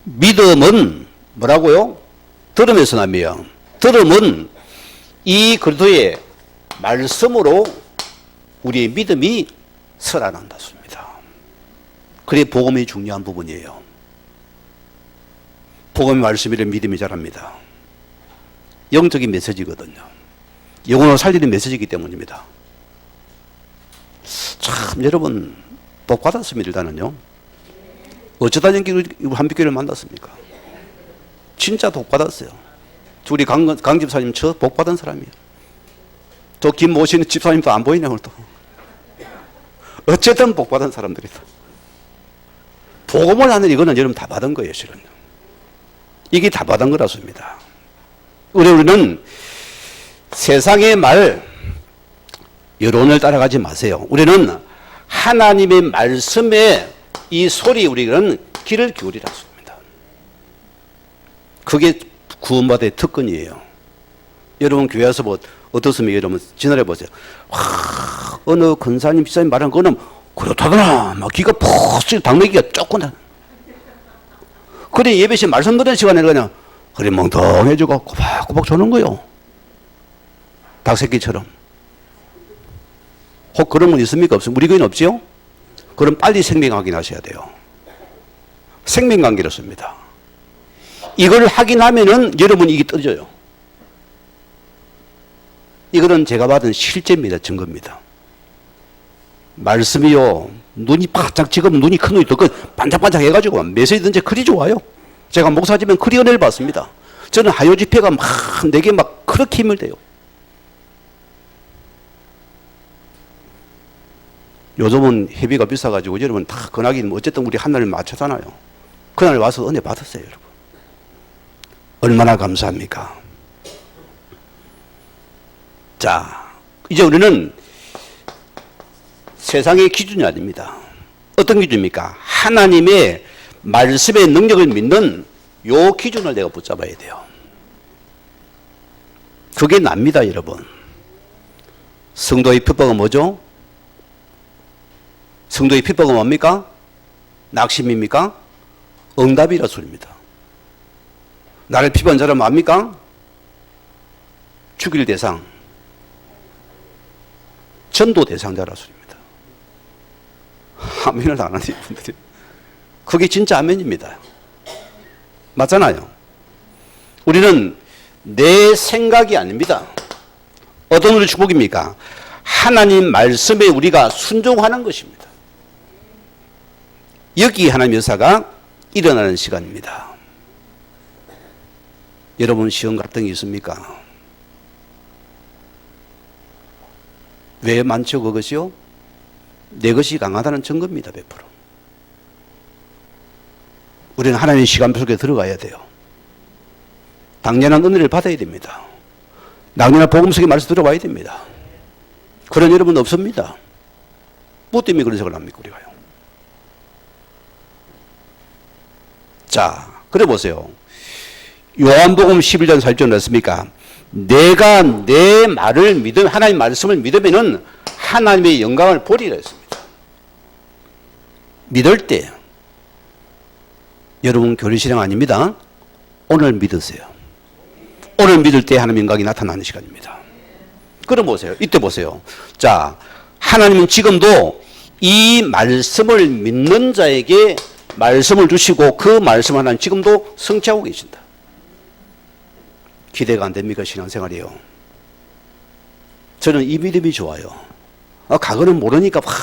Speaker 1: 믿음은 뭐라고요? 들음에서 나며 들음은 이 그리스도의 말씀으로 우리의 믿음이 살아난다습니다. 그게 복음이 중요한 부분이에요. 복음의 말씀이란 믿음이 자랍니다. 영적인 메시지거든요. 영혼을 살리는 메시지이기 때문입니다. 참 여러분 복 받았습니다. 일단은요. 어쩌다 한빛교회를 만났습니까? 진짜 복 받았어요. 우리 강 집사님 저 복 받은 사람이에요. 저 김 모시는 집사님도 안 보이네 오늘 또. 어쨌든 복 받은 사람들이다. 복음을 하는 이거는 여러분 다 받은 거예요, 실은. 이게 다 받은 거라습니다. 우리는 세상의 말, 여론을 따라가지 마세요. 우리는 하나님의 말씀에 이 소리 우리는 귀를 기울이라습니다. 그게 구원받을 특권이에요. 여러분 교회에서 뭐 어떻습니까? 여러분 지나려 보세요. 어느 근사님 비사님 말한 거는 그렇다더라. 막 귀가 푹 당내기가 쫓구나. 그래 예배시 말씀 듣는 시간에 그냥 그래 멍텅해지고 꼬박꼬박 조는 거요. 닭새끼처럼. 혹 그런 분 있습니까? 없습니까? 우리 교회는 없지요? 그럼 빨리 생명 확인하셔야 돼요. 생명관계로 씁니다. 이걸 확인하면은 여러분 이게 떨어져요. 이거는 제가 받은 실제입니다. 증거입니다. 말씀이요. 눈이 바짝 지금 눈이 큰 눈이 더 반짝반짝 해가지고 메시지든지 그리 좋아요. 제가 목사지면 그리 은혜를 받습니다. 저는 하요 집회가 막 내게 막 그렇게 힘을 대요. 요즘은 회비가 비싸가지고 여러분 다 근하긴 어쨌든 우리 한날을 맞추잖아요. 그날 와서 은혜 받았어요, 여러분. 얼마나 감사합니까? 자, 이제 우리는 세상의 기준이 아닙니다. 어떤 기준입니까? 하나님의 말씀의 능력을 믿는 요 기준을 내가 붙잡아야 돼요. 그게 납니다, 여러분. 성도의 표법은 뭐죠? 성도의 표법은 뭡니까? 낙심입니까? 응답이라 소리입니다. 나를 피부한 자는 뭡니까? 죽일 대상, 전도 대상자라 소리입니다. 아멘을 안 하는 분들이. 그게 진짜 아멘입니다. 맞잖아요. 우리는 내 생각이 아닙니다. 어떤 우리 축복입니까? 하나님 말씀에 우리가 순종하는 것입니다. 여기 하나님의 역사가 일어나는 시간입니다. 여러분 시험 갈등이 있습니까? 왜 많죠 그것이요? 내 것이 강하다는 증거입니다. 100%. 우리는 하나님의 시간표 속에 들어가야 돼요. 당연한 은혜를 받아야 됩니다. 당연한 복음 속에 말씀 들어와야 됩니다. 그런 여러분 없습니다. 뭐 때문에 그런 생각을 합니까 우리가요? 자, 그래 보세요. 요한복음 11장 4절에 했습니까? 내가 내 말을 믿으면, 하나님 말씀을 믿으면은 하나님의 영광을 보리라 했습니다. 믿을 때, 여러분 교리 실행 아닙니다. 오늘 믿으세요. 오늘 믿을 때 하나님의 영광이 나타나는 시간입니다. 그럼 보세요. 이때 보세요. 자, 하나님은 지금도 이 말씀을 믿는 자에게 말씀을 주시고 그 말씀 하나님 지금도 성취하고 계신다. 기대가 안 됩니까? 신앙생활이요. 저는 이 믿음이 좋아요. 과거는 모르니까 막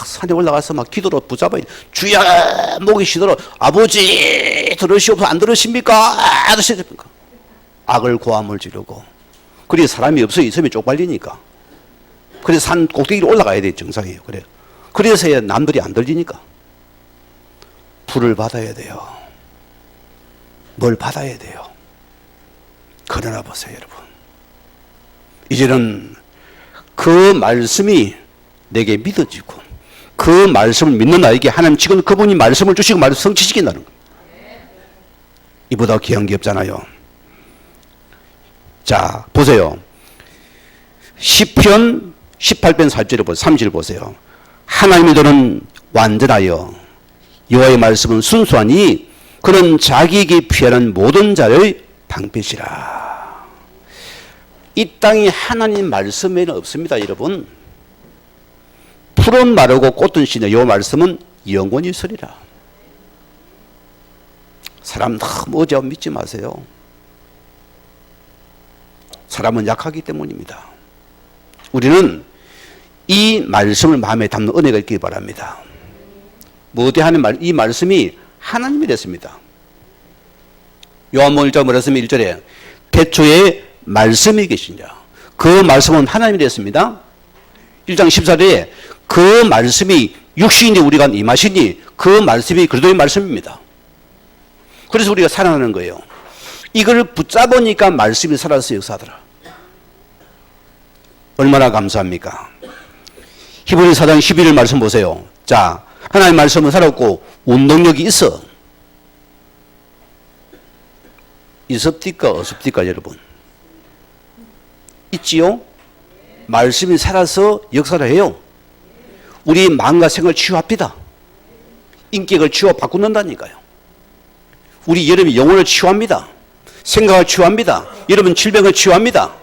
Speaker 1: 산에 올라가서 막 기도로 붙잡아야 돼. 주야 목이 쉬도록 아버지 들으시옵소서. 안 들으십니까? 들으십니까? 악을 고함을 지르고. 그래서 사람이 없어 있으면 쪽팔리니까. 그래서 산 꼭대기로 올라가야 돼. 정상이에요. 그래. 그래서야 남들이 안 들리니까. 불을 받아야 돼요. 뭘 받아야 돼요? 그러나 보세요, 여러분. 이제는 그 말씀이 내게 믿어지고 그 말씀을 믿는 나에게 하나님 지금 그분이 말씀을 주시고 말씀 성취시킨다는 거예요. 이보다 귀한 게 없잖아요. 자, 보세요. 시편 18편 4절에 보세요. 3절 보세요. 하나님의 도는 완전하여 여호와의 말씀은 순수하니 그는 자기에게 피하는 모든 자를 방패시라. 이 땅이 하나님 말씀에는 없습니다, 여러분. 푸른 마르고 꽃은 시냐. 이 말씀은 영원히 있으리라. 사람 너무 어제 믿지 마세요. 사람은 약하기 때문입니다. 우리는 이 말씀을 마음에 담는 은혜가 있기 바랍니다. 뭐대 하는 말, 이 말씀이 하나님이 됐습니다. 요한복음 1장 뭐라 했습니까? 1절에 태초에 말씀이 계시냐. 그 말씀은 하나님이 됐습니다. 1장 14절에 그 말씀이 육신이 우리가 임하시니 그 말씀이 그리스도의 말씀입니다. 그래서 우리가 살아나는 거예요. 이걸 붙잡으니까 말씀이 살아서 역사하더라. 얼마나 감사합니까? 히브리 4장 11절 말씀 보세요. 자, 하나님의 말씀은 살았고 운동력이 있어. 있습니까? 없습니까? 여러분. 있지요? 말씀이 살아서 역사를 해요. 우리 마음과 생각을 치유합니다. 인격을 치유 바꾸는다니까요. 우리 여러분이 영혼을 치유합니다. 생각을 치유합니다. 여러분 질병을 치유합니다.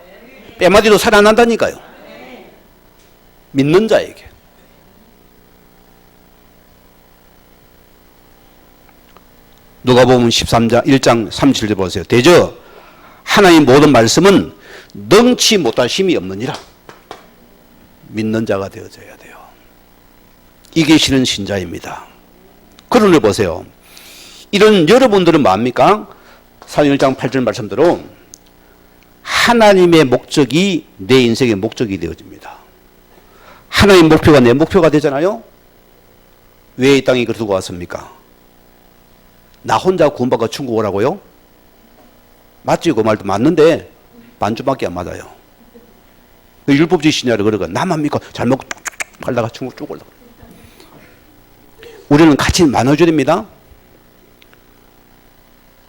Speaker 1: 빼마디도 살아난다니까요. 믿는 자에게. 누가복음 13장 1장 37절 보세요. 대저 하나님 모든 말씀은 능치 못하심이 없느니라. 믿는 자가 되어져야 돼요. 이게 실은 신자입니다. 그런데 보세요. 이런 여러분들은 뭡니까? 사도행 1장 8절 말씀대로 하나님의 목적이 내 인생의 목적이 되어집니다. 하나님의 목표가 내 목표가 되잖아요. 왜 이 땅에 두고 왔습니까? 나 혼자 구원받고 천국 오라고요? 맞지? 그 말도 맞는데 반주밖에 안 맞아요. 율법주의 신자를 그러고 나만 믿고 잘 먹고 쭉쭉 팔다가 천국 쭉 올라가. 우리는 같이 나눠줘야 됩니다.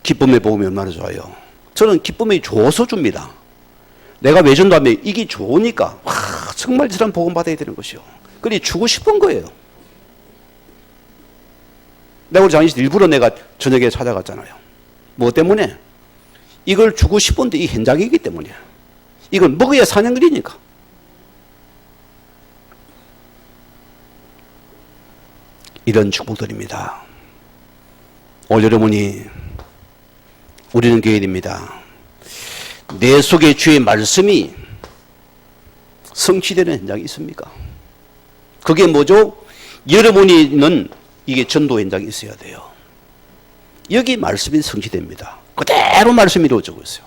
Speaker 1: 기쁨의 복음이 얼마나 좋아요. 저는 기쁨이 좋아서 줍니다. 내가 왜 전도하면 이게 좋으니까 와, 정말 이 사람 복음 받아야 되는 것이요. 그리 주고 싶은 거예요. 내가 우리 장인씨 일부러 내가 저녁에 찾아갔잖아요. 뭐 때문에? 이걸 주고 싶은데 이 현장이기 때문에. 이걸 먹어야 사는 길이니까. 이런 축복들입니다. 오늘 여러분이 우리는 교회입니다. 내 속에 주의 말씀이 성취되는 현장이 있습니까? 그게 뭐죠? 여러분이 있는 이게 전도 현장이 있어야 돼요. 여기 말씀이 성취됩니다. 그대로 말씀이 이루어지고 있어요.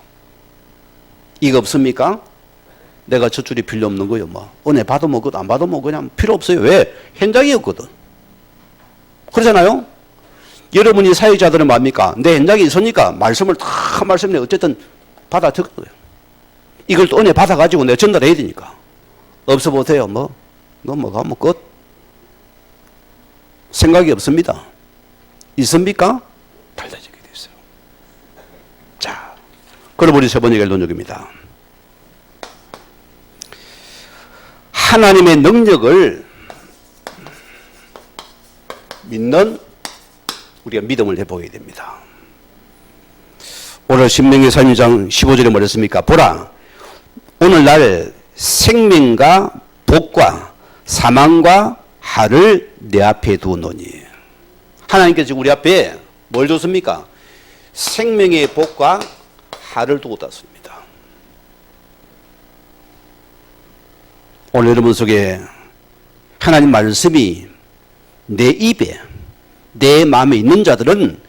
Speaker 1: 이거 없습니까? 내가 저줄이 필요 없는 거예요. 뭐 은혜 받으면 안 받으면 그냥 필요 없어요. 왜? 현장이 없거든. 그러잖아요. 여러분이 사회자들은 뭡니까? 내 현장에 있으니까 말씀을 다 말씀을 어쨌든 받아 적어요. 이걸 또 은혜 받아가지고 내가 전달해야 되니까. 없어 보세요. 뭐 가면 끝. 생각이 없습니다. 있습니까? 달라지게 돼 있어요. 자, 그럼 우리 세 번째 결론적입니다. 하나님의 능력을 믿는 우리가 믿음을 해보게 됩니다. 오늘 신명기 32장 15절에 뭐랬습니까? 보라, 오늘날 생명과 복과 사망과 하를 내 앞에 두노니. 하나님께서 우리 앞에 뭘 줬습니까? 생명의 복과 하를 두고 뒀습니다. 오늘 여러분 속에 하나님 말씀이 내 입에 내 마음에 있는 자들은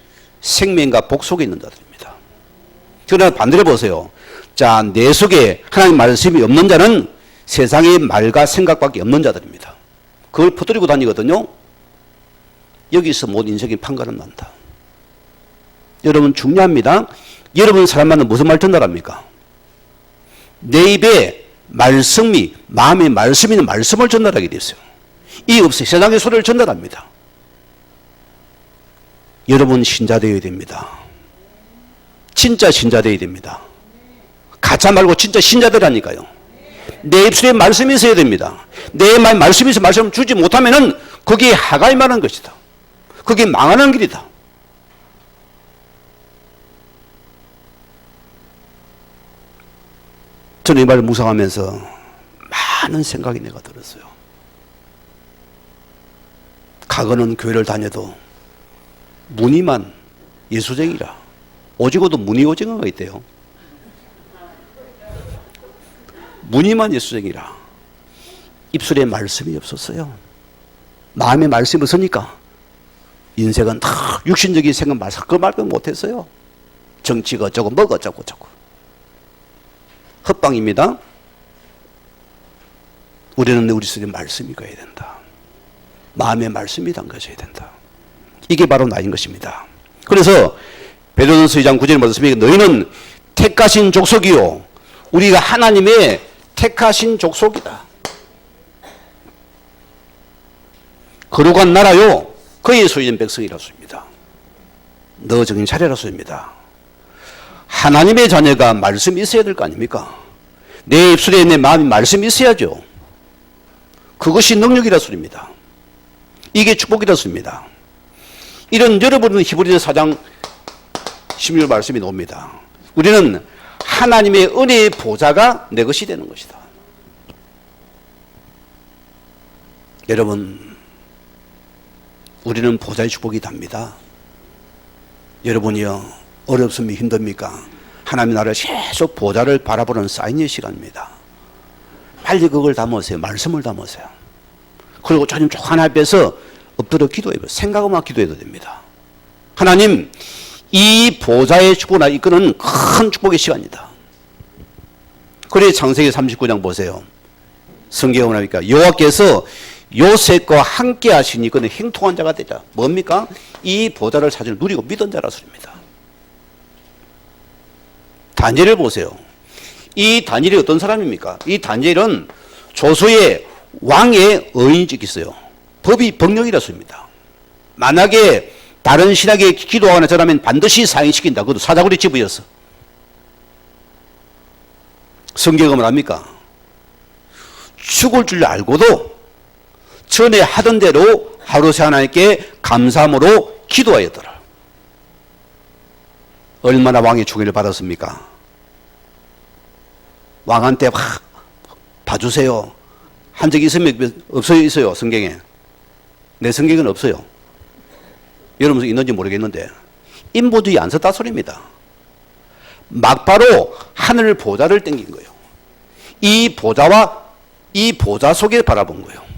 Speaker 1: 생명과 복 속에 있는 자들입니다. 그러나 반대로 보세요. 자, 내 속에 하나님 말씀이 없는 자는 세상의 말과 생각밖에 없는 자들입니다. 그걸 퍼뜨리고 다니거든요. 여기서 모든 인생의 판가름 난다. 여러분 중요합니다. 여러분 사람만은 무슨 말 전달합니까? 내 입에 말씀이 마음에 말씀이 있는 말씀을 전달하게 됐어요. 이 없어요. 세상의 소리를 전달합니다. 여러분 신자 되어야 됩니다. 진짜 신자 되어야 됩니다. 가짜 말고 진짜 신자들하니까요. 내 입술에 말씀이 있어야 됩니다. 내 말씀이 있어 말씀을 주지 못하면은 그게 하갈 만한 것이다. 그게 망하는 길이다. 저는 이 말을 묵상하면서 많은 생각이 내가 들었어요. 과거는 교회를 다녀도 무늬만 예수쟁이라. 오징어도 무늬 오징어가 있대요. 무늬만 예수쟁이라. 입술에 말씀이 없었어요. 마음에 말씀이 없으니까 인생은 다 육신적인 생각 말씀 그 말도 못했어요. 정치가 어쩌고 뭐가 어쩌고 저쩌고. 헛방입니다. 우리는 우리 속에 말씀이 가야 된다. 마음에 말씀이 담겨져야 된다. 이게 바로 나인 것입니다. 그래서 베드로전서 2장 9절에 말씀이 너희는 택하신 족속이요 우리가 하나님의 택하신 족속이다. 거룩한 나라요 그의 소유된 백성이라서입니다. 너 정신 차려라서입니다. 하나님의 자녀가 말씀이 있어야 될 거 아닙니까? 내 입술에 내 마음이 말씀이 있어야죠. 그것이 능력이라 소리입니다. 이게 축복이라 소리입니다. 이런 여러분은 히브리서 4장 16절 말씀이 나옵니다. 우리는 하나님의 은혜의 보좌가 내 것이 되는 것이다. 여러분, 우리는 보좌의 축복이 답니다. 여러분이요, 어렵습니까? 힘듭니까? 하나님 나라를 계속 보좌를 바라보는 사인의 시간입니다. 빨리 그걸 담으세요. 말씀을 담으세요. 그리고 주님 하나님 앞에서 엎드려 기도해요. 생각만 기도해도 됩니다. 하나님, 이 보좌의 축복을 이끄는 큰 축복의 시간이다. 그래 창세기 39장 보세요. 성경에 나오니까 여호와께서 요셉과 함께 하시니 그는 형통한 자가 되자. 뭡니까? 이 보좌를 사실 누리고 믿은 자라 소리입니다. 다니엘을 보세요. 이 다니엘이 어떤 사람입니까? 이 다니엘은 조서의 왕의 의인직이 있어요. 법이 법령이라 소리입니다. 만약에 다른 신학에 기도하거나 저라면 반드시 사형시킨다. 그것도 사자구리 집이었어. 성경은 뭐랍니까? 죽을 줄 알고도 전에 하던 대로 하루새 하나님께 감사함으로 기도하였더라. 얼마나 왕의 충의를 받았습니까? 왕한테 막 봐주세요 한 적이 있으면 없어요? 있어요? 성경에? 내 성경은 없어요. 여러분 있는지 모르겠는데 인보주의 안 썼다 소리입니다. 막바로 하늘 보좌를 땡긴 거예요. 이 보좌와 이 보좌 속에 바라본 거예요.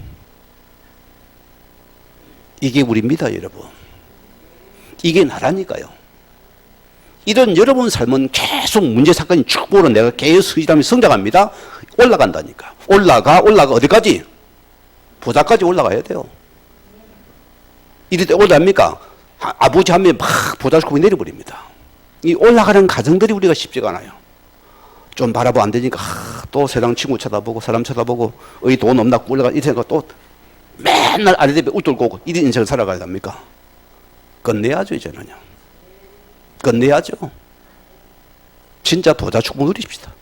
Speaker 1: 이게 우리입니다, 여러분. 이게 나라니까요. 이런 여러분 삶은 계속 문제 사건이 축복으로 내가 계속 수지람이 성장합니다. 올라간다니까. 올라가 어디까지? 보좌까지 올라가야 돼요. 이럴 때 올라갑니까? 아버지 한 명이 막 보좌 축복이 내려버립니다. 이 올라가는 과정들이 우리가 쉽지가 않아요. 좀 바라보면 안 되니까 또 세상 친구 쳐다보고 사람 쳐다보고 어디 돈 없나 올라가 이 생각 또 맨날 아래대에 웃돌고 오고 이런 인생을 살아가야 합니까? 끝내야죠. 이제는요. 끝내야죠. 진짜 보좌 축복 누리십시다.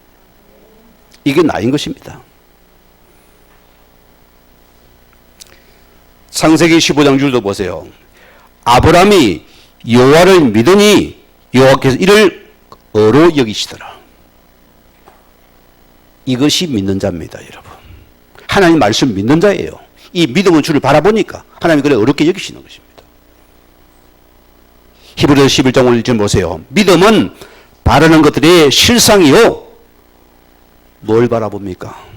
Speaker 1: 이게 나인 것입니다. 창세기 15장 줄도 보세요. 아브라함이 여호와를 믿으니 여호와께서 이를 어로 여기시더라. 이것이 믿는 자입니다, 여러분. 하나님 말씀 믿는 자예요. 이 믿음은 주를 바라보니까 하나님이 그래 어렵게 여기시는 것입니다. 히브리서 11장 1절 보세요. 믿음은 바라는 것들의 실상이요. 뭘 바라봅니까?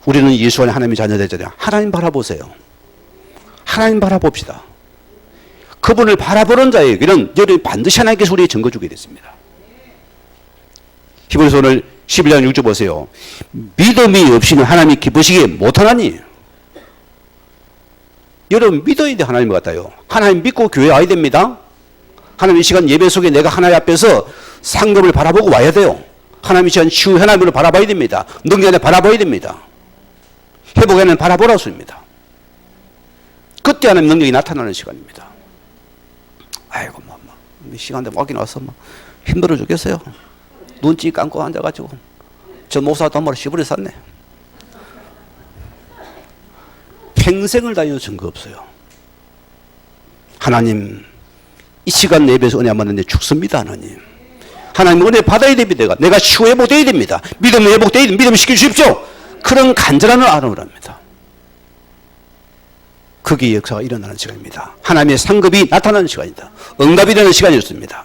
Speaker 1: 우리는 예수 안에 하나님의 자녀되잖아요. 하나님 바라보세요. 하나님 바라봅시다. 그분을 바라보는 자에게는 여러분이 반드시 하나님께서 우리에게 증거 주게 됐습니다. 히브리서 오늘 11장 6절 보세요. 믿음이 없이는 하나님이 기쁘시게 못하나니. 여러분 믿어야 돼. 하나님 같아요. 하나님 믿고 교회 와야 됩니다. 하나님 이 시간 예배 속에 내가 하나님 앞에서 상급을 바라보고 와야 돼요. 하나님 이 시간 치유 하나님을 바라봐야 됩니다. 능력 안에 바라봐야 됩니다. 회복 안에 바라보라고 했습니다. 그때 하나님 능력이 나타나는 시간입니다. 아이고 시간 되면 와긴 왔어 힘들어 죽겠어요. 눈치 감고 앉아가지고 저 목사 돈으로 시부리 샀네. 평생을 다녀도 증거 없어요. 하나님 이 시간 예배에서 은혜 안 받는데 죽습니다. 하나님 은혜 받아야 됩니다. 내가 치유 회복돼야 됩니다. 믿음 회복돼야 됩니다. 믿음 시켜주십시오. 그런 간절함을 알아오랍니다. 그게 역사가 일어나는 시간입니다. 하나님의 상급이 나타나는 시간이다. 응답이 되는 시간이었습니다.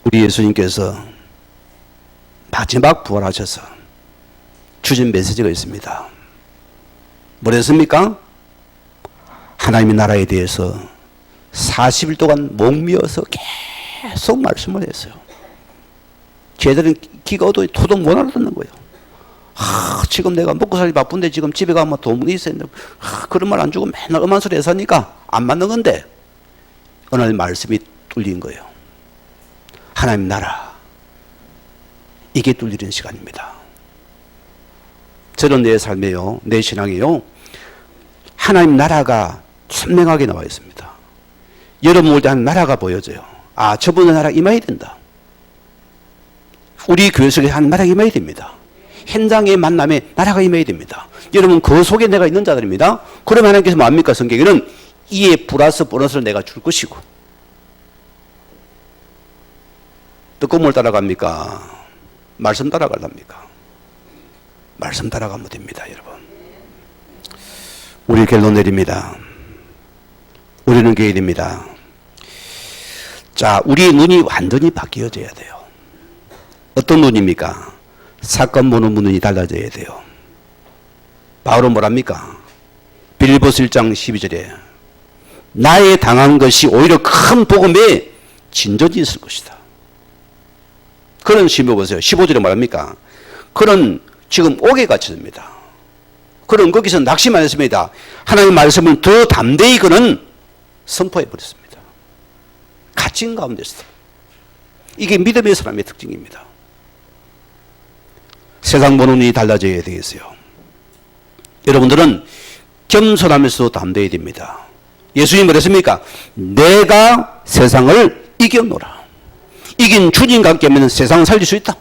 Speaker 1: 우리 예수님께서 마지막 부활하셔서 주신 메시지가 있습니다. 뭐랬습니까? 하나님의 나라에 대해서 40일 동안 목미어서 계속 말씀을 했어요. 걔들은 귀가 어두워 토독 못 알아듣는 거예요. 지금 내가 먹고 살기 바쁜데 지금 집에 가면 돈이 있어야 되는데 그런 말 안 주고 맨날 엄한 소리 해서 하니까 안 맞는 건데 어느 날 말씀이 뚫린 거예요. 하나님 나라 이게 뚫리는 시간입니다. 저는 내 삶에요, 내 신앙에요, 하나님 나라가 선명하게 나와 있습니다. 여러분 올 때 하나님 나라가 보여져요. 아, 저분의 나라가 임해야 된다. 우리 교회 속에 하나님 나라가 임해야 됩니다. 현장의 만남에 나라가 임해야 됩니다. 여러분 그 속에 내가 있는 자들입니다. 그러면 하나님께서 뭐합니까? 성경에는 이에 플러스 보너스를 내가 줄 것이고. 뜨거움을 따라갑니까? 말씀 따라갈랍니까? 말씀 따라가면 됩니다, 여러분. 우리 결론 내립니다. 우리는 교인입니다. 자, 우리의 눈이 완전히 바뀌어져야 돼요. 어떤 눈입니까? 사건 보는 눈이 달라져야 돼요. 바울은 뭐랍니까? 빌립보서 1장 12절에 나의 당한 것이 오히려 큰 복음에 진전이 있을 것이다. 그런 심해 보세요. 15절에 말합니까? 그는 지금 옥에 갇혔습니다. 그는 거기서 낙심만 했습니다. 하나님의 말씀을 더 담대히 그는 선포해 버렸습니다. 갇힌 가운데서. 이게 믿음의 사람의 특징입니다. 세상 보는 눈이 달라져야 되겠어요. 여러분들은 겸손하면서 담대해야 됩니다. 예수님이 뭐랬습니까? 내가 세상을 이겨노라. 이긴 주님과 함께 하면 세상을 살릴 수 있다.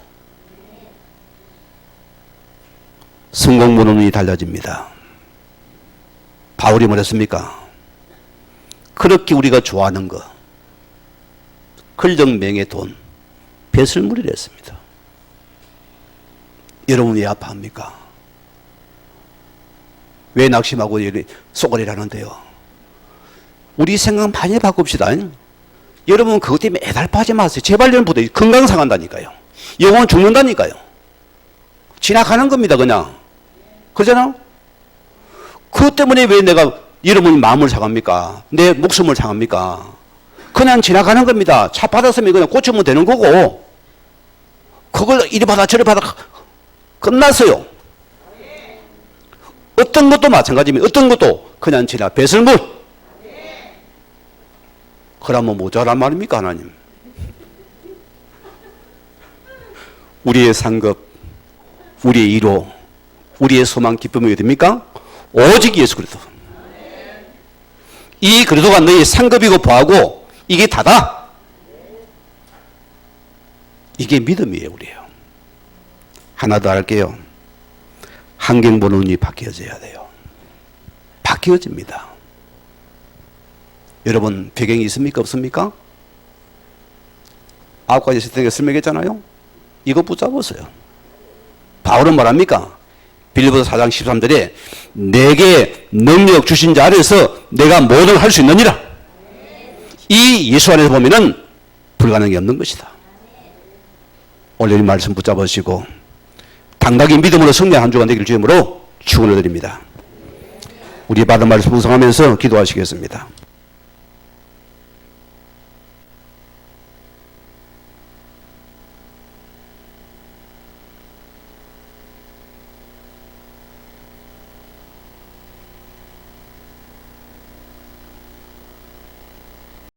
Speaker 1: 성공 보는 눈이 달라집니다. 바울이 뭐랬습니까? 그렇게 우리가 좋아하는 거, 권력, 명예, 돈, 배설물이라 했습니다. 여러분 왜 아파합니까? 왜 낙심하고 쏘가리를 하는데요? 우리 생각 많이 바꿉시다. 여러분 그것 때문에 애달파하지 마세요. 제발 여러분보다 건강 상한다니까요. 영혼 죽는다니까요. 지나가는 겁니다. 그냥. 그러잖아? 그것 때문에 왜 내가 여러분이 마음을 상합니까? 내 목숨을 상합니까? 그냥 지나가는 겁니다. 차 받았으면 그냥 고치면 되는 거고, 그걸 이리 받아 저리 받아 끝났어요. 어떤 것도 마찬가지입니다. 어떤 것도 그냥 지나 배설물. 그러면 모자란 말입니까, 하나님? 우리의 상급, 우리의 위로, 우리의 소망, 기쁨이 어디입니까? 오직 예수 그리스도. 이 그리스도가 너희 상급이고 보하고 이게 다다. 이게 믿음이에요, 우리예요. 하나 더 할게요. 환경 보는 눈이 바뀌어져야 돼요. 바뀌어집니다. 여러분 배경이 있습니까? 없습니까? 9가지 있을 때 설명했잖아요. 이거 붙잡으세요. 바울은 뭐랍니까? 빌립보서 4장 13절에 내게 능력 주신 자 아래서 내가 모든 걸 할 수 있느니라. 이 예수 안에서 보면은 불가능이 없는 것이다. 오늘 이 말씀 붙잡으시고 당당히 믿음으로 승리한 한 주간 되길 주님으로 축원을 드립니다. 우리 받은 말씀 묵상하면서 기도하시겠습니다.